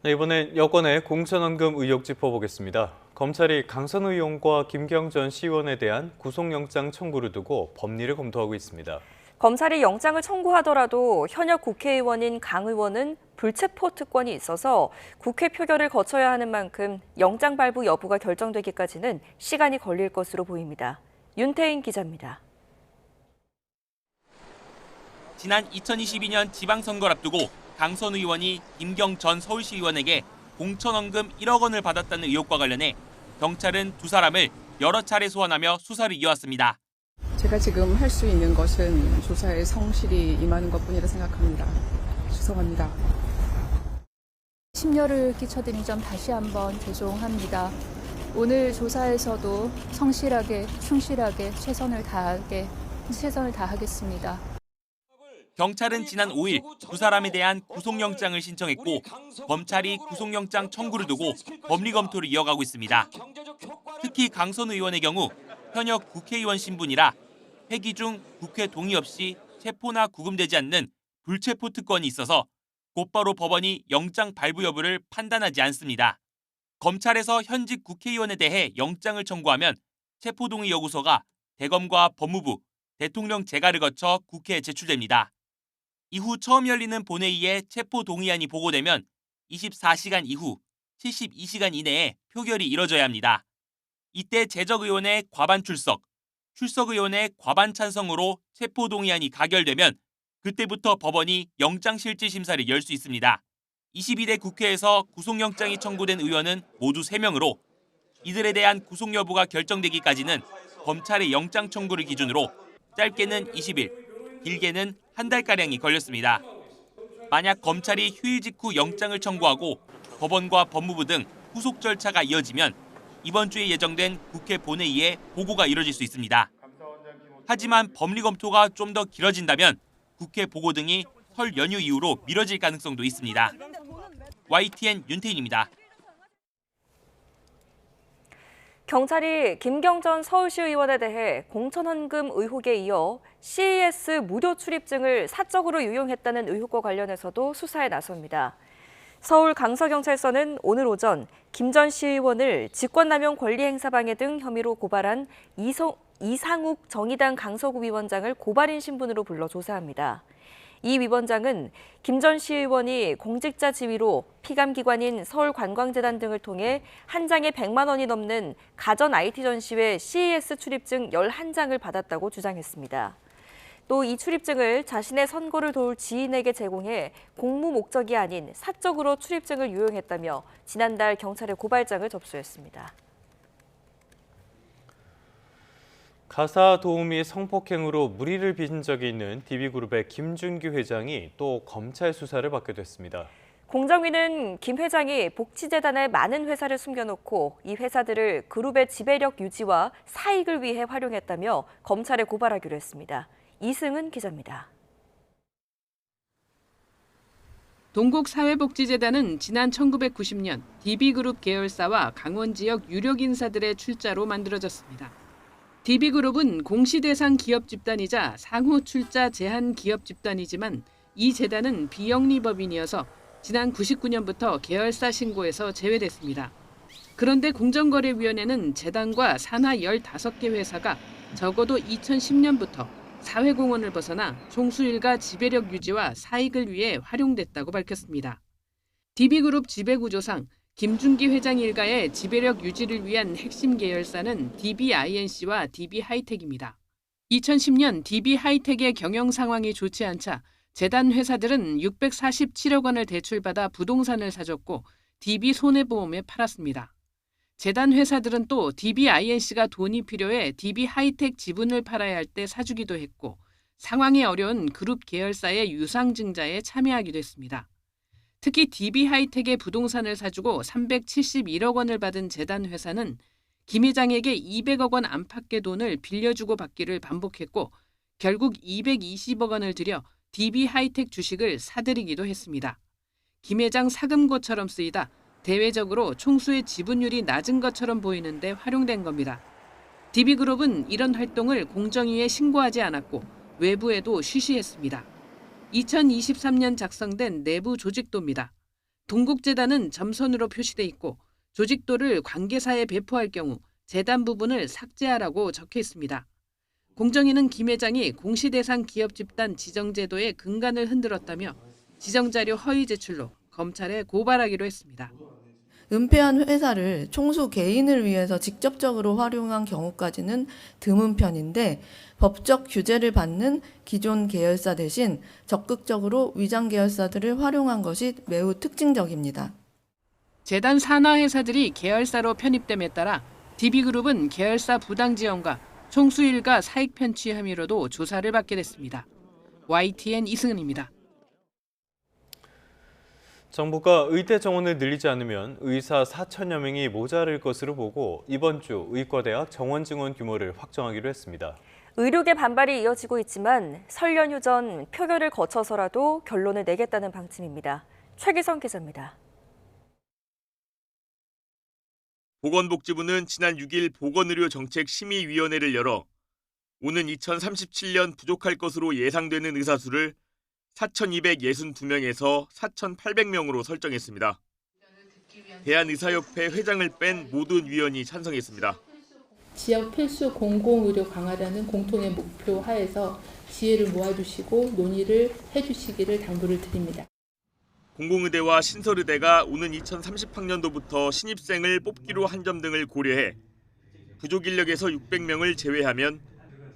Speaker 1: 네, 이번엔 여권의 공천원금 의혹 짚어보겠습니다. 검찰이 강선 의원과 김경전 시의원에 대한 구속영장 청구를 두고 법리를 검토하고 있습니다.
Speaker 2: 검찰이 영장을 청구하더라도 현역 국회의원인 강 의원은 불체포 특권이 있어서 국회 표결을 거쳐야 하는 만큼 영장 발부 여부가 결정되기까지는 시간이 걸릴 것으로 보입니다. 윤태인 기자입니다.
Speaker 15: 지난 2022년 지방선거를 앞두고 강선 의원이 김경 전 서울시의원에게 공천원금 1억 원을 받았다는 의혹과 관련해 경찰은 두 사람을 여러 차례 소환하며 수사를 이어왔습니다.
Speaker 16: 제가 지금 할 수 있는 것은 조사에 성실히 임하는 것뿐이라 생각합니다. 죄송합니다.
Speaker 17: 심려를 끼쳐드린 점 다시 한번 죄송합니다. 오늘 조사에서도 성실하게, 충실하게 최선을 다하겠습니다.
Speaker 15: 경찰은 지난 5일 두 사람에 대한 구속영장을 신청했고 검찰이 구속영장 청구를 두고 법리 검토를 이어가고 있습니다. 특히 강선 의원의 경우 현역 국회의원 신분이라 회기 중 국회 동의 없이 체포나 구금되지 않는 불체포 특권이 있어서 곧바로 법원이 영장 발부 여부를 판단하지 않습니다. 검찰에서 현직 국회의원에 대해 영장을 청구하면 체포 동의 여구서가 대검과 법무부, 대통령 재가를 거쳐 국회에 제출됩니다. 이후 처음 열리는 본회의에 체포 동의안이 보고되면 24시간 이후 72시간 이내에 표결이 이뤄져야 합니다. 이때 재적 의원의 과반 출석, 출석 의원의 과반 찬성으로 체포 동의안이 가결되면 그때부터 법원이 영장실질심사를 열 수 있습니다. 22대 국회에서 구속영장이 청구된 의원은 모두 3명으로 이들에 대한 구속 여부가 결정되기까지는 검찰의 영장 청구를 기준으로 짧게는 20일, 길게는 한 달가량이 걸렸습니다. 만약 검찰이 휴일 직후 영장을 청구하고 법원과 법무부 등 후속 절차가 이어지면 이번 주에 예정된 국회 본회의에 보고가 이뤄질 수 있습니다. 하지만 법리 검토가 좀 더 길어진다면 국회 보고 등이 설 연휴 이후로 미뤄질 가능성도 있습니다. YTN 윤태인입니다.
Speaker 2: 경찰이 김경전 서울시 의원에 대해 공천헌금 의혹에 이어 CES 무료 출입증을 사적으로 유용했다는 의혹과 관련해서도 수사에 나섭니다. 서울 강서경찰서는 오늘 오전 김 전 시의원을 직권남용 권리행사방해 등 혐의로 고발한 이상욱 정의당 강서구 위원장을 고발인 신분으로 불러 조사합니다. 이 위원장은 김 전 시의원이 공직자 지위로 피감기관인 서울관광재단 등을 통해 한 장에 100만 원이 넘는 가전 IT 전시회 CES 출입증 11장을 받았다고 주장했습니다. 또 이 출입증을 자신의 선거를 도울 지인에게 제공해 공무 목적이 아닌 사적으로 출입증을 유용했다며 지난달 경찰에 고발장을 접수했습니다.
Speaker 1: 가사 도우미 성폭행으로 물의를 빚은 적이 있는 DB그룹의 김준규 회장이 또 검찰 수사를 받게 됐습니다.
Speaker 2: 공정위는 김 회장이 복지재단에 많은 회사를 숨겨놓고 이 회사들을 그룹의 지배력 유지와 사익을 위해 활용했다며 검찰에 고발하기로 했습니다. 이승은 기자입니다.
Speaker 5: 동국사회복지재단은 지난 1990년 DB그룹 계열사와 강원 지역 유력 인사들의 출자로 만들어졌습니다. DB그룹은 공시대상 기업 집단이자 상호 출자 제한 기업 집단이지만 이 재단은 비영리법인이어서 지난 99년부터 계열사 신고에서 제외됐습니다. 그런데 공정거래위원회는 재단과 산하 15개 회사가 적어도 2010년부터 사회공헌을 벗어나 총수일가 지배력 유지와 사익을 위해 활용됐다고 밝혔습니다. DB그룹 지배구조상 김준기 회장 일가의 지배력 유지를 위한 핵심 계열사는 DBINC와 DB하이텍입니다. 2010년 DB하이텍의 경영 상황이 좋지 않자 재단 회사들은 647억 원을 대출받아 부동산을 사줬고 DB손해보험에 팔았습니다. 재단 회사들은 또 DBINC가 돈이 필요해 DB하이텍 지분을 팔아야 할 때 사주기도 했고 상황이 어려운 그룹 계열사의 유상증자에 참여하기도 했습니다. 특히 DB하이텍의 부동산을 사주고 371억 원을 받은 재단 회사는 김 회장에게 200억 원 안팎의 돈을 빌려주고 받기를 반복했고 결국 220억 원을 들여 DB하이텍 주식을 사들이기도 했습니다. 김 회장 사금고처럼 쓰이다 대외적으로 총수의 지분율이 낮은 것처럼 보이는데 활용된 겁니다. DB그룹은 이런 활동을 공정위에 신고하지 않았고 외부에도 쉬쉬했습니다. 2023년 작성된 내부 조직도입니다. 동국재단은 점선으로 표시돼 있고 조직도를 관계사에 배포할 경우 재단 부분을 삭제하라고 적혀 있습니다. 공정위는 김 회장이 공시대상 기업 집단 지정제도의 근간을 흔들었다며 지정자료 허위 제출로 검찰에 고발하기로 했습니다.
Speaker 6: 은폐한 회사를 총수 개인을 위해서 직접적으로 활용한 경우까지는 드문 편인데 법적 규제를 받는 기존 계열사 대신 적극적으로 위장 계열사들을 활용한 것이 매우 특징적입니다.
Speaker 5: 재단 산하 회사들이 계열사로 편입됨에 따라 DB그룹은 계열사 부당 지원과 총수 일가 사익 편취 혐의로도 조사를 받게 됐습니다. YTN 이승은입니다.
Speaker 1: 정부가 의대 정원을 늘리지 않으면 의사 4천여 명이 모자랄 것으로 보고 이번 주 의과대학 정원 증원 규모를 확정하기로 했습니다.
Speaker 2: 의료계 반발이 이어지고 있지만 설 연휴 전 표결을 거쳐서라도 결론을 내겠다는 방침입니다. 최기성 기자입니다.
Speaker 8: 보건복지부는 지난 6일 보건의료정책심의위원회를 열어 오는 2037년 부족할 것으로 예상되는 의사 수를 4,262명에서 4,800명으로 설정했습니다. 대한의사협회 회장을 뺀 모든 위원이 찬성했습니다.
Speaker 19: 지역 필수 공공의료 강화라는 공통의 목표 하에서 지혜를 모아주시고 논의를 해주시기를 당부를 드립니다.
Speaker 8: 공공의대와 신설의대가 오는 2030학년도부터 신입생을 뽑기로 한 점 등을 고려해 부족 인력에서 600명을 제외하면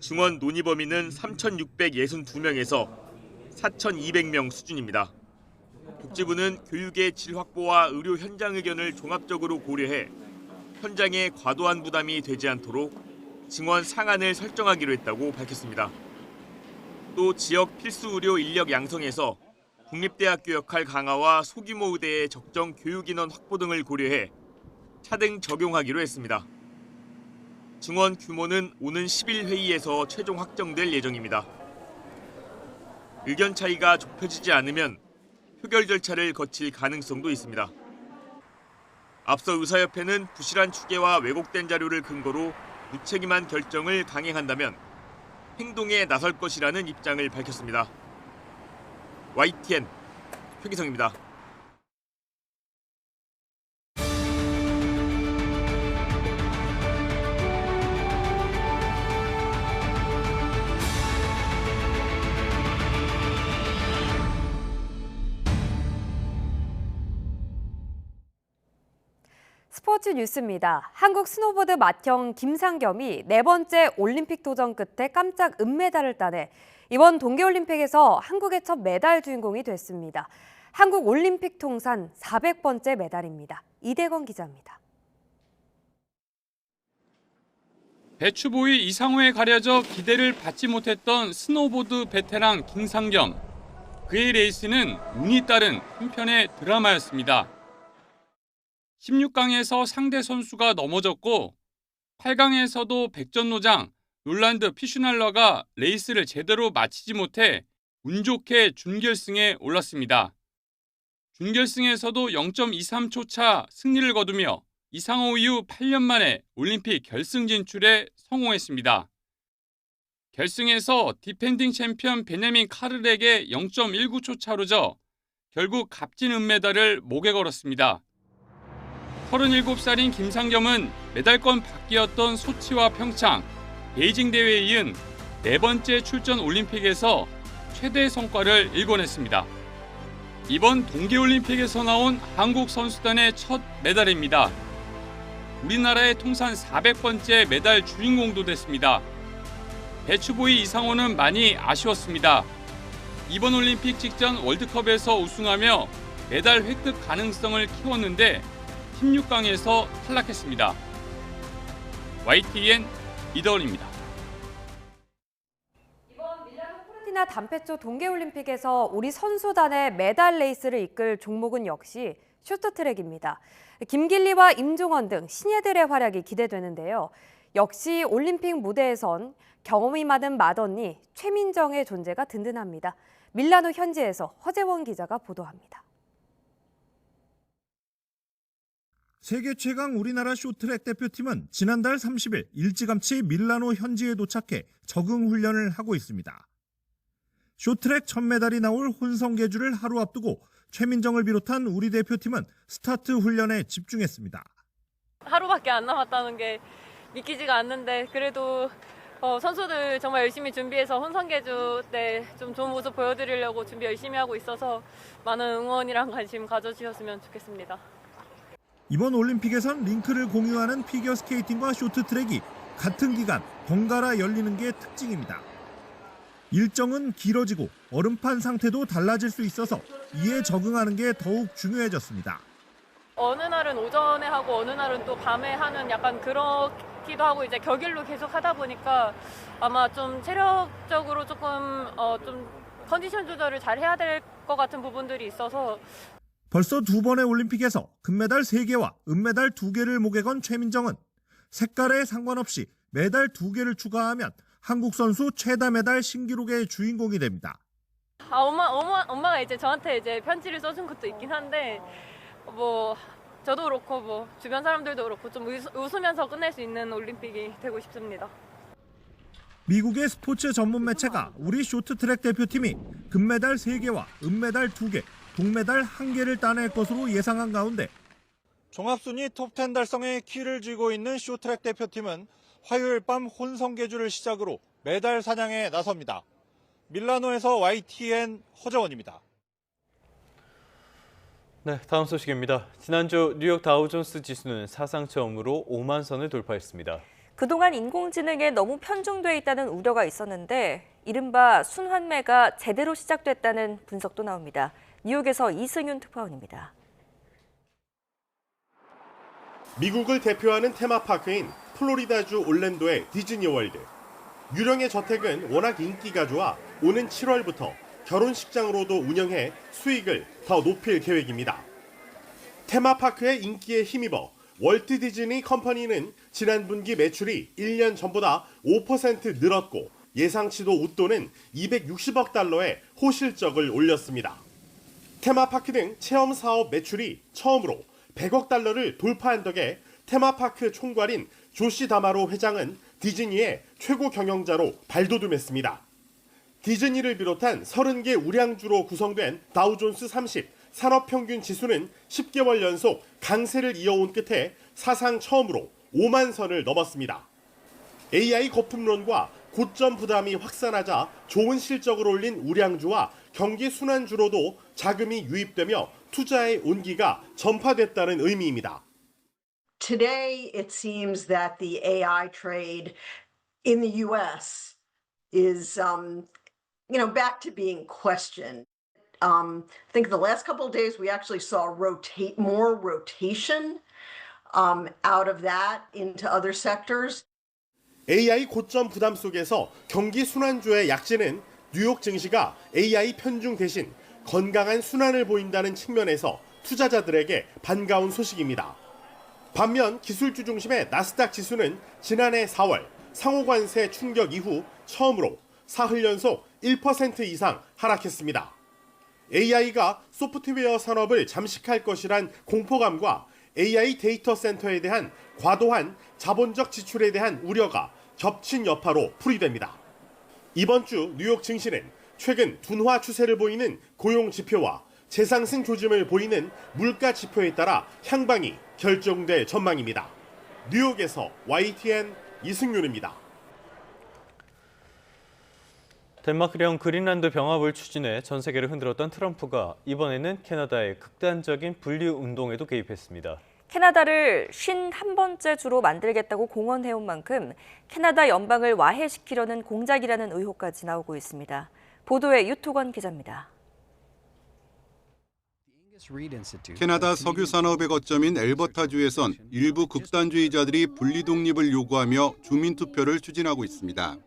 Speaker 8: 증원 논의 범위는 3,662명에서 4,200명 수준입니다. 복지부는 교육의 질 확보와 의료 현장 의견을 종합적으로 고려해 현장에 과도한 부담이 되지 않도록 증원 상한을 설정하기로 했다고 밝혔습니다. 또 지역 필수 의료 인력 양성에서 국립대학교 역할 강화와 소규모 의대의 적정 교육 인원 확보 등을 고려해 차등 적용하기로 했습니다. 증원 규모는 오는 10일 회의에서 최종 확정될 예정입니다. 의견 차이가 좁혀지지 않으면 표결 절차를 거칠 가능성도 있습니다. 앞서 의사협회는 부실한 추계와 왜곡된 자료를 근거로 무책임한 결정을 강행한다면 행동에 나설 것이라는 입장을 밝혔습니다. YTN 표기성입니다.
Speaker 3: 스포츠 뉴스입니다. 한국 스노보드 맏형 김상겸이 4번째 올림픽 도전 끝에 깜짝 은메달을 따내 이번 동계올림픽에서 한국의 첫 메달 주인공이 됐습니다. 한국 올림픽 통산 400번째 메달입니다. 이대건 기자입니다.
Speaker 18: 배추보이 이상호에 가려져 기대를 받지 못했던 스노보드 베테랑 김상겸. 그의 레이스는 운이 따른 한편의 드라마였습니다. 16강에서 상대 선수가 넘어졌고 8강에서도 백전노장 롤란드 피슈날러가 레이스를 제대로 마치지 못해 운 좋게 준결승에 올랐습니다. 준결승에서도 0.23초 차 승리를 거두며 이상호 이후 8년 만에 올림픽 결승 진출에 성공했습니다. 결승에서 디펜딩 챔피언 베냐민 카를에게 0.19초 차로 져 결국 값진 은메달을 목에 걸었습니다. 37살인 김상겸은 메달권 밖이었던 소치와 평창, 베이징 대회에 이은 4번째 출전 올림픽에서 최대 성과를 일궈냈습니다. 이번 동계올림픽에서 나온 한국 선수단의 첫 메달입니다. 우리나라의 통산 400번째 메달 주인공도 됐습니다. 배추보이 이상호는 많이 아쉬웠습니다. 이번 올림픽 직전 월드컵에서 우승하며 메달 획득 가능성을 키웠는데 16강에서 탈락했습니다. YTN 이더원입니다.
Speaker 3: 이번 밀라노 코르티나 단페초 동계올림픽에서 우리 선수단의 메달 레이스를 이끌 종목은 역시 쇼트트랙입니다. 김길리와 임종원 등 신예들의 활약이 기대되는데요. 역시 올림픽 무대에선 경험이 많은 맏언니 최민정의 존재가 든든합니다. 밀라노 현지에서 허재원 기자가 보도합니다.
Speaker 20: 세계 최강 우리나라 쇼트트랙 대표팀은 지난달 30일 일찌감치 밀라노 현지에 도착해 적응 훈련을 하고 있습니다. 쇼트트랙 첫 메달이 나올 혼성계주를 하루 앞두고 최민정을 비롯한 우리 대표팀은 스타트 훈련에 집중했습니다.
Speaker 21: 하루밖에 안 남았다는 게 믿기지가 않는데 그래도 선수들 정말 열심히 준비해서 혼성계주 때 좀 좋은 모습 보여드리려고 준비 열심히 하고 있어서 많은 응원이랑 관심 가져주셨으면 좋겠습니다.
Speaker 20: 이번 올림픽에선 링크를 공유하는 피겨스케이팅과 쇼트트랙이 같은 기간 번갈아 열리는 게 특징입니다. 일정은 길어지고 얼음판 상태도 달라질 수 있어서 이에 적응하는 게 더욱 중요해졌습니다.
Speaker 21: 어느 날은 오전에 하고 어느 날은 또 밤에 하는 약간 그렇기도 하고 이제 격일로 계속 하다 보니까 아마 좀 체력적으로 조금 좀 컨디션 조절을 잘 해야 될 것 같은 부분들이 있어서
Speaker 20: 벌써 2번의 올림픽에서 금메달 3개와 은메달 2개를 목에 건 최민정은 색깔에 상관없이 메달 2개를 추가하면 한국 선수 최다 메달 신기록의 주인공이 됩니다.
Speaker 21: 엄마가 이제 저한테 이제 편지를 써준 것도 있긴 한데 뭐 저도 그렇고 뭐 주변 사람들도 그렇고 좀 웃으면서 끝낼 수 있는 올림픽이 되고 싶습니다.
Speaker 20: 미국의 스포츠 전문 매체가 우리 쇼트트랙 대표팀이 금메달 3개와 은메달 2개, 동메달 1개를 따낼 것으로 예상한 가운데 종합순위 톱10 달성에 키를 쥐고 있는 쇼트트랙 대표팀은 화요일 밤 혼성계주를 시작으로 메달 사냥에 나섭니다. 밀라노에서 YTN 허재원입니다.
Speaker 1: 네, 다음 소식입니다. 지난주 뉴욕 다우존스 지수는 사상 처음으로 5만 선을 돌파했습니다.
Speaker 2: 그동안 인공지능에 너무 편중돼 있다는 우려가 있었는데 이른바 순환매가 제대로 시작됐다는 분석도 나옵니다. 뉴욕에서 이승윤 특파원입니다.
Speaker 22: 미국을 대표하는 테마파크인 플로리다주 올랜도의 디즈니월드. 유령의 저택은 워낙 인기가 좋아 오는 7월부터 결혼식장으로도 운영해 수익을 더 높일 계획입니다. 테마파크의 인기에 힘입어 월트 디즈니 컴퍼니는 지난 분기 매출이 1년 전보다 5% 늘었고 예상치도 웃도는 260억 달러의 호실적을 올렸습니다. 테마파크 등 체험 사업 매출이 처음으로 100억 달러를 돌파한 덕에 테마파크 총괄인 조시 다마로 회장은 디즈니의 최고 경영자로 발돋움했습니다. 디즈니를 비롯한 30개 우량주로 구성된 다우존스 30 산업평균 지수는 10개월 연속 강세를 이어온 끝에 사상 처음으로 5만 선을 넘었습니다. AI 거품론과 고점 부담이 확산하자 좋은 실적을 올린 우량주와 경기 순환주로도 자금이 유입되며 투자의 온기가 전파됐다는 의미입니다.
Speaker 4: Today, it seems that the AI trade in the U.S. is, back to being questioned. I think the last couple of days we actually saw more rotation out of that into other sectors.
Speaker 22: AI 고점 부담 속에서 경기 순환주의 약진은 뉴욕 증시가 AI 편중 대신 건강한 순환을 보인다는 측면에서 투자자들에게 반가운 소식입니다. 반면 기술주 중심의 나스닥 지수는 지난해 4월 상호관세 충격 이후 처음으로 사흘 연속 1% 이상 하락했습니다. AI가 소프트웨어 산업을 잠식할 것이란 공포감과 AI 데이터 센터에 대한 과도한 자본적 지출에 대한 우려가 겹친 여파로 풀이됩니다. 이번 주 뉴욕 증시는 최근 둔화 추세를 보이는 고용 지표와 재상승 조짐을 보이는 물가 지표에 따라 향방이 결정될 전망입니다. 뉴욕에서 YTN 이승윤입니다.
Speaker 1: 덴마크령 그린란드 병합을 추진해 전 세계를 흔들었던 트럼프가 이번에는 캐나다의 극단적인 분류 운동에도 개입했습니다.
Speaker 2: 캐나다를 51번째 주로 만들겠다고 공언해온 만큼 캐나다 연방을 와해시키려는 공작이라는 의혹까지 나오고 있습니다. 보도에 유토건 기자입니다.
Speaker 7: 캐나다 석유 산업의 거점인 엘버타주에선 일부 극단주의자들이 분리 독립을 요구하며 주민 투표를 추진하고 있습니다.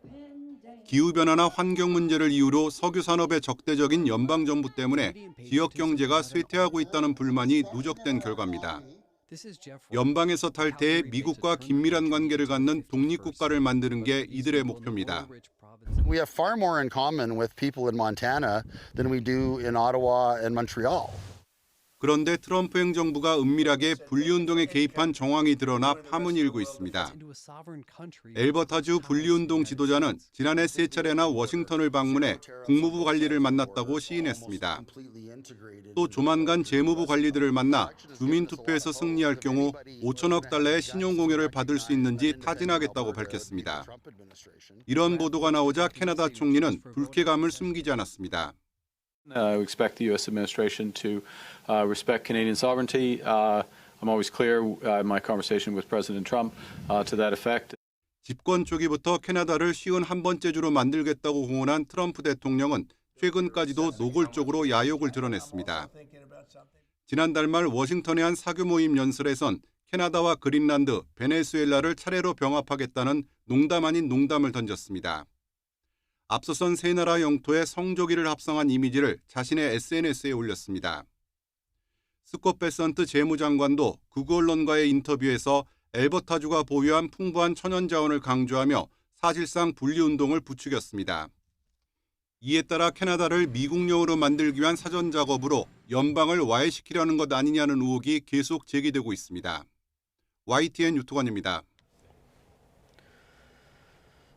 Speaker 7: 기후변화나 환경 문제를 이유로 석유 산업의 적대적인 연방 정부 때문에 지역 경제가 쇠퇴하고 있다는 불만이 누적된 결과입니다. 연방에서 탈퇴해 미국과 긴밀한 관계를 갖는 독립국가를 만드는 게 이들의 목표입니다.
Speaker 23: We have far more in common with people in Montana than we do in Ottawa and Montreal.
Speaker 7: 그런데 트럼프 행정부가 은밀하게 분리운동에 개입한 정황이 드러나 파문이 일고 있습니다. 엘버타주 분리운동 지도자는 지난해 3차례나 워싱턴을 방문해 국무부 관리를 만났다고 시인했습니다. 또 조만간 재무부 관리들을 만나 주민투표에서 승리할 경우 5천억 달러의 신용공여를 받을 수 있는지 타진하겠다고 밝혔습니다. 이런 보도가 나오자 캐나다 총리는 불쾌감을 숨기지 않았습니다.
Speaker 24: We expect the U.S. administration to respect Canadian sovereignty. I'm always clear in my conversation with President Trump to that effect.
Speaker 7: 집권 초기부터 캐나다를 51번째 주로 만들겠다고 공언한 트럼프 대통령은 최근까지도 노골적으로 야욕을 드러냈습니다. 지난달 말 워싱턴의 한 사교 모임 연설에선 캐나다와 그린란드, 베네수엘라를 차례로 병합하겠다는 농담 아닌 농담을 던졌습니다. 앞서선 세 나라 영토의 성조기를 합성한 이미지를 자신의 SNS에 올렸습니다. 스콧 베선트 재무장관도 극우 언론과의 인터뷰에서 엘버타주가 보유한 풍부한 천연 자원을 강조하며 사실상 분리운동을 부추겼습니다. 이에 따라 캐나다를 미국령으로 만들기 위한 사전 작업으로 연방을 와해시키려는 것 아니냐는 의혹이 계속 제기되고 있습니다. YTN 유토관입니다.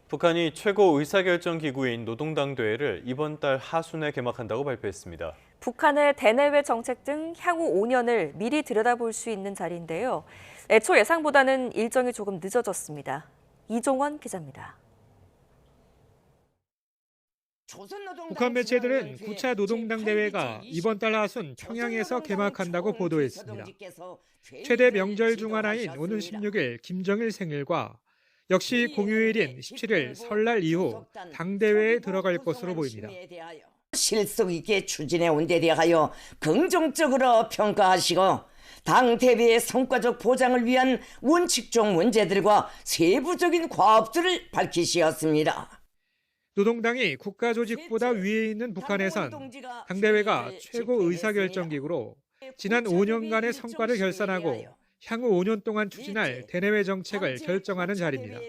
Speaker 1: 북한이 최고 의사결정기구인 노동당대회를 이번 달 하순에 개막한다고 발표했습니다.
Speaker 2: 북한의 대내외 정책 등 향후 5년을 미리 들여다볼 수 있는 자리인데요. 애초 예상보다는 일정이 조금 늦어졌습니다. 이종원 기자입니다.
Speaker 25: 북한 매체들은 9차 노동당대회가 이번 달 하순 평양에서 개막한다고 보도했습니다. 최대 명절 중 하나인 오는 16일 김정일 생일과 역시 공휴일인 17일 설날 이후 당대회에 들어갈 것으로 보입니다.
Speaker 26: 실속 있게 추진해온 데 대하여 긍정적으로 평가하시고 당 대회의 성과적 보장을 위한 원칙적 문제들과 세부적인 과업들을 밝히시었습니다.
Speaker 25: 노동당이 국가조직보다 위에 있는 북한에선 당대회가 최고 의사결정기구로 지난 5년간의 성과를 결산하고 향후 5년 동안 추진할 대내외 정책을 결정하는 자리입니다.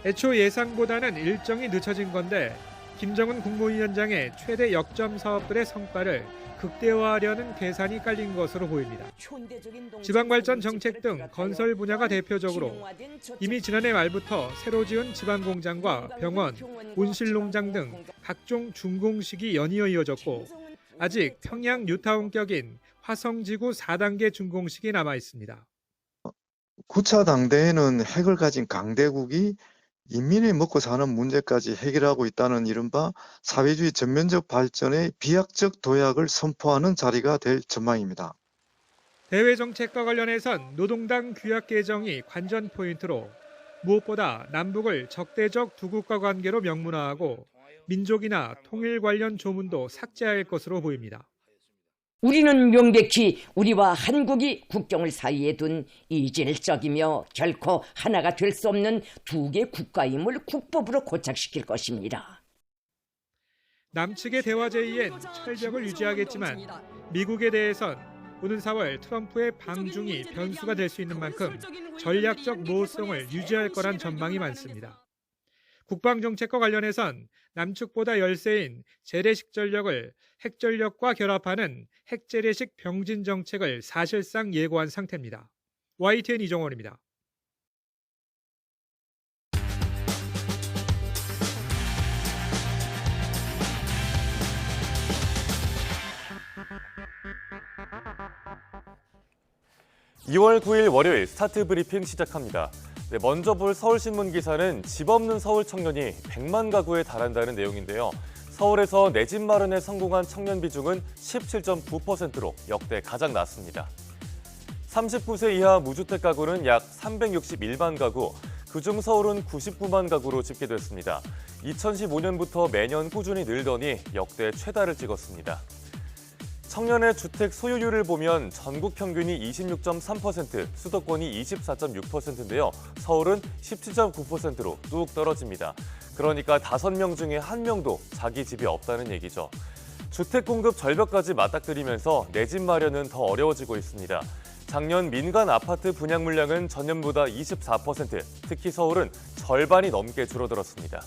Speaker 25: 애초 예상보다는 일정이 늦춰진 건데 김정은 국무위원장의 최대 역점 사업들의 성과를 극대화하려는 계산이 깔린 것으로 보입니다. 지방발전 정책 등 건설 분야가 대표적으로 이미 지난해 말부터 새로 지은 지방공장과 병원, 온실농장 등 각종 준공식이 연이어 이어졌고 아직 평양 뉴타운격인 화성지구 4단계 준공식이 남아 있습니다.
Speaker 9: 9차 당대에는 핵을 가진 강대국이 인민이 먹고 사는 문제까지 해결하고 있다는 이른바 사회주의 전면적 발전의 비약적 도약을 선포하는 자리가 될 전망입니다.
Speaker 25: 대외 정책과 관련해선 노동당 규약 개정이 관전 포인트로 무엇보다 남북을 적대적 두 국가 관계로 명문화하고 민족이나 통일 관련 조문도 삭제할 것으로 보입니다.
Speaker 26: 우리는 명백히 우리와 한국이 국경을 사이에 둔 이질적이며 결코 하나가 될 수 없는 두 개 국가임을 국법으로 고착시킬 것입니다.
Speaker 25: 남측의 대화 제의엔 철벽을 유지하겠지만 미국에 대해선 오는 4월 트럼프의 방중이 변수가 될 수 있는 만큼 전략적 모호성을 유지할 거란 전망이 많습니다. 국방정책과 관련해선 남측보다 열세인 재래식 전력을 핵전력과 결합하는 핵재래식 병진 정책을 사실상 예고한 상태입니다. YTN 이정원입니다.
Speaker 1: (2월 9일) 월요일 스타트 브리핑 시작합니다. 먼저 볼 서울신문 기사는 집 없는 서울 청년이 100만 가구에 달한다는 내용인데요. 서울에서 내 집 마련에 성공한 청년 비중은 17.9%로 역대 가장 낮습니다. 39세 이하 무주택 가구는 약 361만 가구, 그중 서울은 99만 가구로 집계됐습니다. 2015년부터 매년 꾸준히 늘더니 역대 최다를 찍었습니다. 청년의 주택 소유율을 보면 전국 평균이 26.3%, 수도권이 24.6%인데요. 서울은 17.9%로 뚝 떨어집니다. 그러니까 5명 중에 1명도 자기 집이 없다는 얘기죠. 주택 공급 절벽까지 맞닥뜨리면서 내 집 마련은 더 어려워지고 있습니다. 작년 민간 아파트 분양 물량은 전년보다 24%, 특히 서울은 절반이 넘게 줄어들었습니다.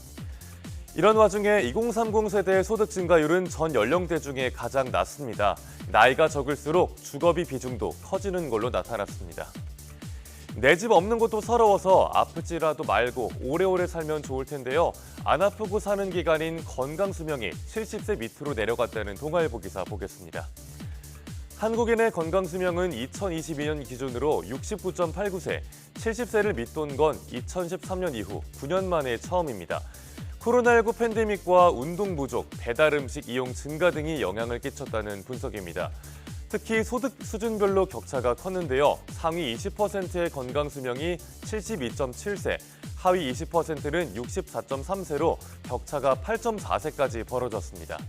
Speaker 1: 이런 와중에 2030 세대의 소득 증가율은 전 연령대 중에 가장 낮습니다. 나이가 적을수록 주거비 비중도 커지는 걸로 나타났습니다. 내 집 없는 것도 서러워서 아프지라도 말고 오래오래 살면 좋을 텐데요. 안 아프고 사는 기간인 건강 수명이 70세 밑으로 내려갔다는 동아일보 기사 보겠습니다. 한국인의 건강 수명은 2022년 기준으로 69.89세, 70세를 밑돈 건 2013년 이후 9년 만에 처음입니다. 코로나19 팬데믹과 운동 부족, 배달 음식 이용 증가 등이 영향을 끼쳤다는 분석입니다. 특히 소득 수준별로 격차가 컸는데요. 상위 20%의 건강 수명이 72.7세, 하위 20%는 64.3세로 격차가 8.4세까지 벌어졌습니다.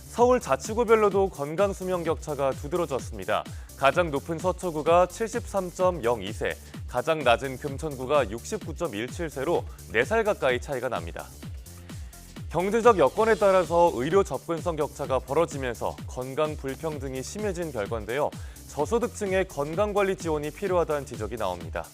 Speaker 1: 서울 자치구별로도 건강 수명 격차가 두드러졌습니다. 가장 높은 서초구가 73.02세, 가장 낮은 금천구가 69.17세로 4살 가까이 차이가 납니다. 경제적 여건에 따라서 의료 접근성 격차가 벌어지면서 건강 불평등이 심해진 결과인데요. 저소득층의 건강관리 지원이 필요하다는 지적이 나옵니다.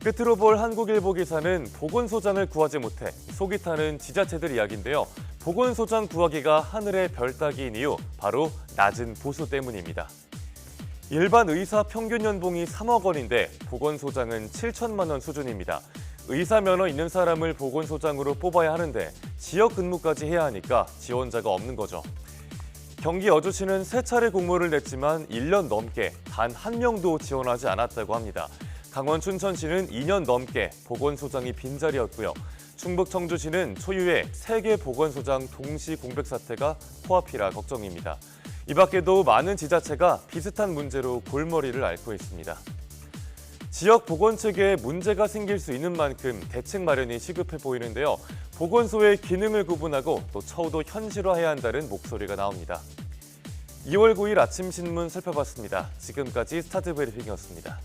Speaker 1: 끝으로 볼 한국일보 기사는 보건소장을 구하지 못해 속이 타는 지자체들 이야기인데요. 보건소장 구하기가 하늘의 별 따기인 이유, 바로 낮은 보수 때문입니다. 일반 의사 평균 연봉이 3억 원인데 보건소장은 7천만 원 수준입니다. 의사 면허 있는 사람을 보건소장으로 뽑아야 하는데 지역 근무까지 해야 하니까 지원자가 없는 거죠. 경기 여주시는 3차례 공모를 냈지만 1년 넘게 단 1명도 지원하지 않았다고 합니다. 강원 춘천시는 2년 넘게 보건소장이 빈자리였고요. 충북 청주시는 초유의 3개 보건소장 동시 공백 사태가 코앞이라 걱정입니다. 이 밖에도 많은 지자체가 비슷한 문제로 골머리를 앓고 있습니다. 지역 보건 체계에 문제가 생길 수 있는 만큼 대책 마련이 시급해 보이는데요. 보건소의 기능을 구분하고 또 처우도 현실화해야 한다는 목소리가 나옵니다. 2월 9일 아침 신문 살펴봤습니다. 지금까지 스타트 브리핑이었습니다.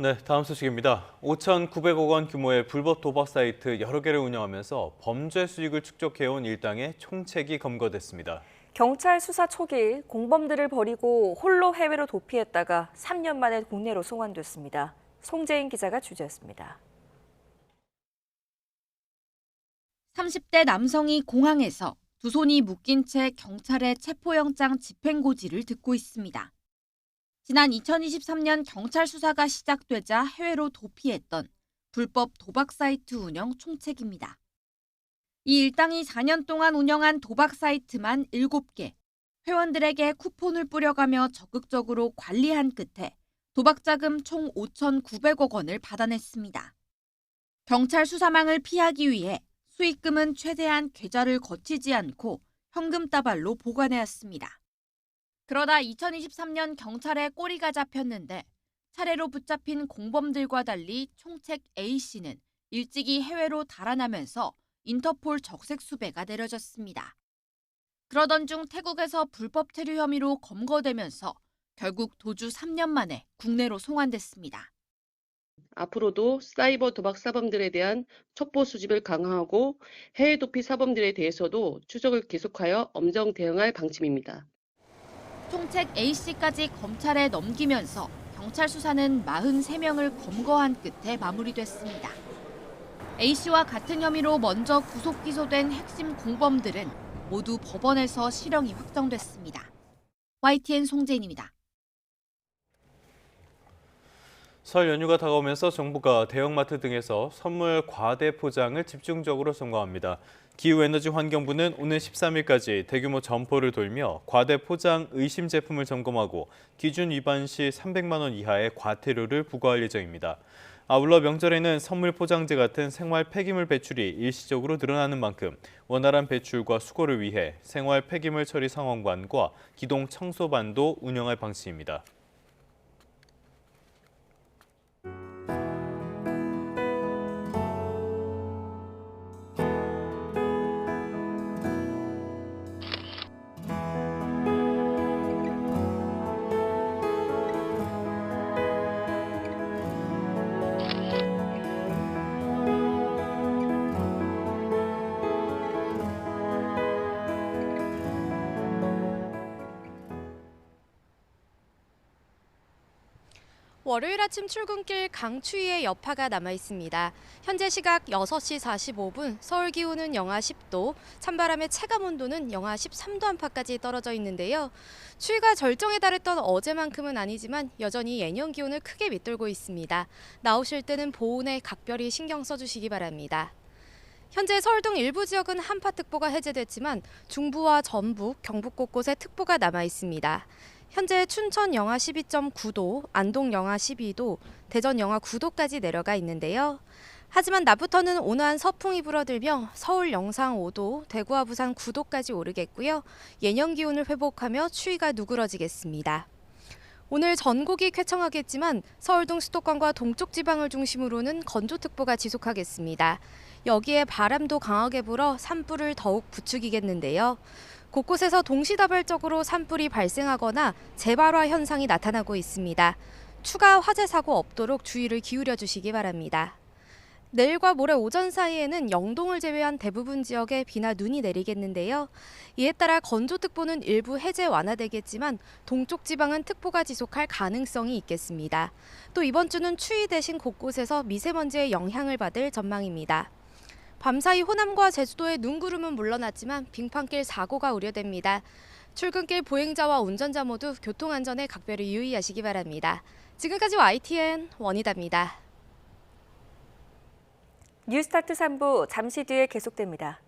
Speaker 1: 네, 다음 소식입니다. 5,900억 원 규모의 불법 도박 사이트 여러 개를 운영하면서 범죄 수익을 축적해온 일당의 총책이 검거됐습니다.
Speaker 2: 경찰 수사 초기 공범들을 버리고 홀로 해외로 도피했다가 3년 만에 국내로 송환됐습니다. 송재인 기자가 취재했습니다.
Speaker 10: 30대 남성이 공항에서 두 손이 묶인 채 경찰의 체포영장 집행고지를 듣고 있습니다. 지난 2023년 경찰 수사가 시작되자 해외로 도피했던 불법 도박 사이트 운영 총책입니다. 이 일당이 4년 동안 운영한 도박 사이트만 7개, 회원들에게 쿠폰을 뿌려가며 적극적으로 관리한 끝에 도박 자금 총 5,900억 원을 받아냈습니다. 경찰 수사망을 피하기 위해 수익금은 최대한 계좌를 거치지 않고 현금 따발로 보관해왔습니다. 그러다 2023년 경찰에 꼬리가 잡혔는데 차례로 붙잡힌 공범들과 달리 총책 A씨는 일찍이 해외로 달아나면서 인터폴 적색 수배가 내려졌습니다. 그러던 중 태국에서 불법 체류 혐의로 검거되면서 결국 도주 3년 만에 국내로 송환됐습니다.
Speaker 11: 앞으로도 사이버 도박 사범들에 대한 첩보 수집을 강화하고 해외 도피 사범들에 대해서도 추적을 계속하여 엄정 대응할 방침입니다.
Speaker 10: 총책 A씨까지 검찰에 넘기면서 경찰 수사는 43명을 검거한 끝에 마무리됐습니다. A씨와 같은 혐의로 먼저 구속 기소된 핵심 공범들은 모두 법원에서 실형이 확정됐습니다. YTN 송재인입니다.
Speaker 1: 설 연휴가 다가오면서 정부가 대형마트 등에서 선물 과대 포장을 집중적으로 점검합니다. 기후에너지환경부는 오늘 13일까지 대규모 점포를 돌며 과대 포장 의심 제품을 점검하고 기준 위반 시 300만 원 이하의 과태료를 부과할 예정입니다. 아울러 명절에는 선물 포장재 같은 생활 폐기물 배출이 일시적으로 늘어나는 만큼 원활한 배출과 수거를 위해 생활 폐기물 처리 상황반과 기동 청소반도 운영할 방침입니다.
Speaker 12: 월요일 아침 출근길 강추위의 여파가 남아 있습니다. 현재 시각 6시 45분, 서울 기온은 영하 10도, 찬바람의 체감 온도는 영하 13도 안팎까지 떨어져 있는데요. 추위가 절정에 달했던 어제만큼은 아니지만 여전히 예년 기온을 크게 밑돌고 있습니다. 나오실 때는 보온에 각별히 신경 써주시기 바랍니다. 현재 서울 등 일부 지역은 한파특보가 해제됐지만 중부와 전북, 경북 곳곳에 특보가 남아 있습니다. 현재 춘천 영하 12.9도, 안동 영하 12도, 대전 영하 9도까지 내려가 있는데요. 하지만 낮부터는 온화한 서풍이 불어들며 서울 영상 5도, 대구와 부산 9도까지 오르겠고요. 예년 기온을 회복하며 추위가 누그러지겠습니다. 오늘 전국이 쾌청하겠지만 서울 등 수도권과 동쪽 지방을 중심으로는 건조특보가 지속하겠습니다. 여기에 바람도 강하게 불어 산불을 더욱 부추기겠는데요. 곳곳에서 동시다발적으로 산불이 발생하거나 재발화 현상이 나타나고 있습니다. 추가 화재 사고 없도록 주의를 기울여 주시기 바랍니다. 내일과 모레 오전 사이에는 영동을 제외한 대부분 지역에 비나 눈이 내리겠는데요. 이에 따라 건조특보는 일부 해제 완화되겠지만 동쪽 지방은 특보가 지속할 가능성이 있겠습니다. 또 이번 주는 추위 대신 곳곳에서 미세먼지의 영향을 받을 전망입니다. 밤사이 호남과 제주도에 눈구름은 물러났지만 빙판길 사고가 우려됩니다. 출근길 보행자와 운전자 모두 교통안전에 각별히 유의하시기 바랍니다. 지금까지 YTN 원희다입니다.
Speaker 2: 뉴스타트 3부 잠시 뒤에 계속됩니다.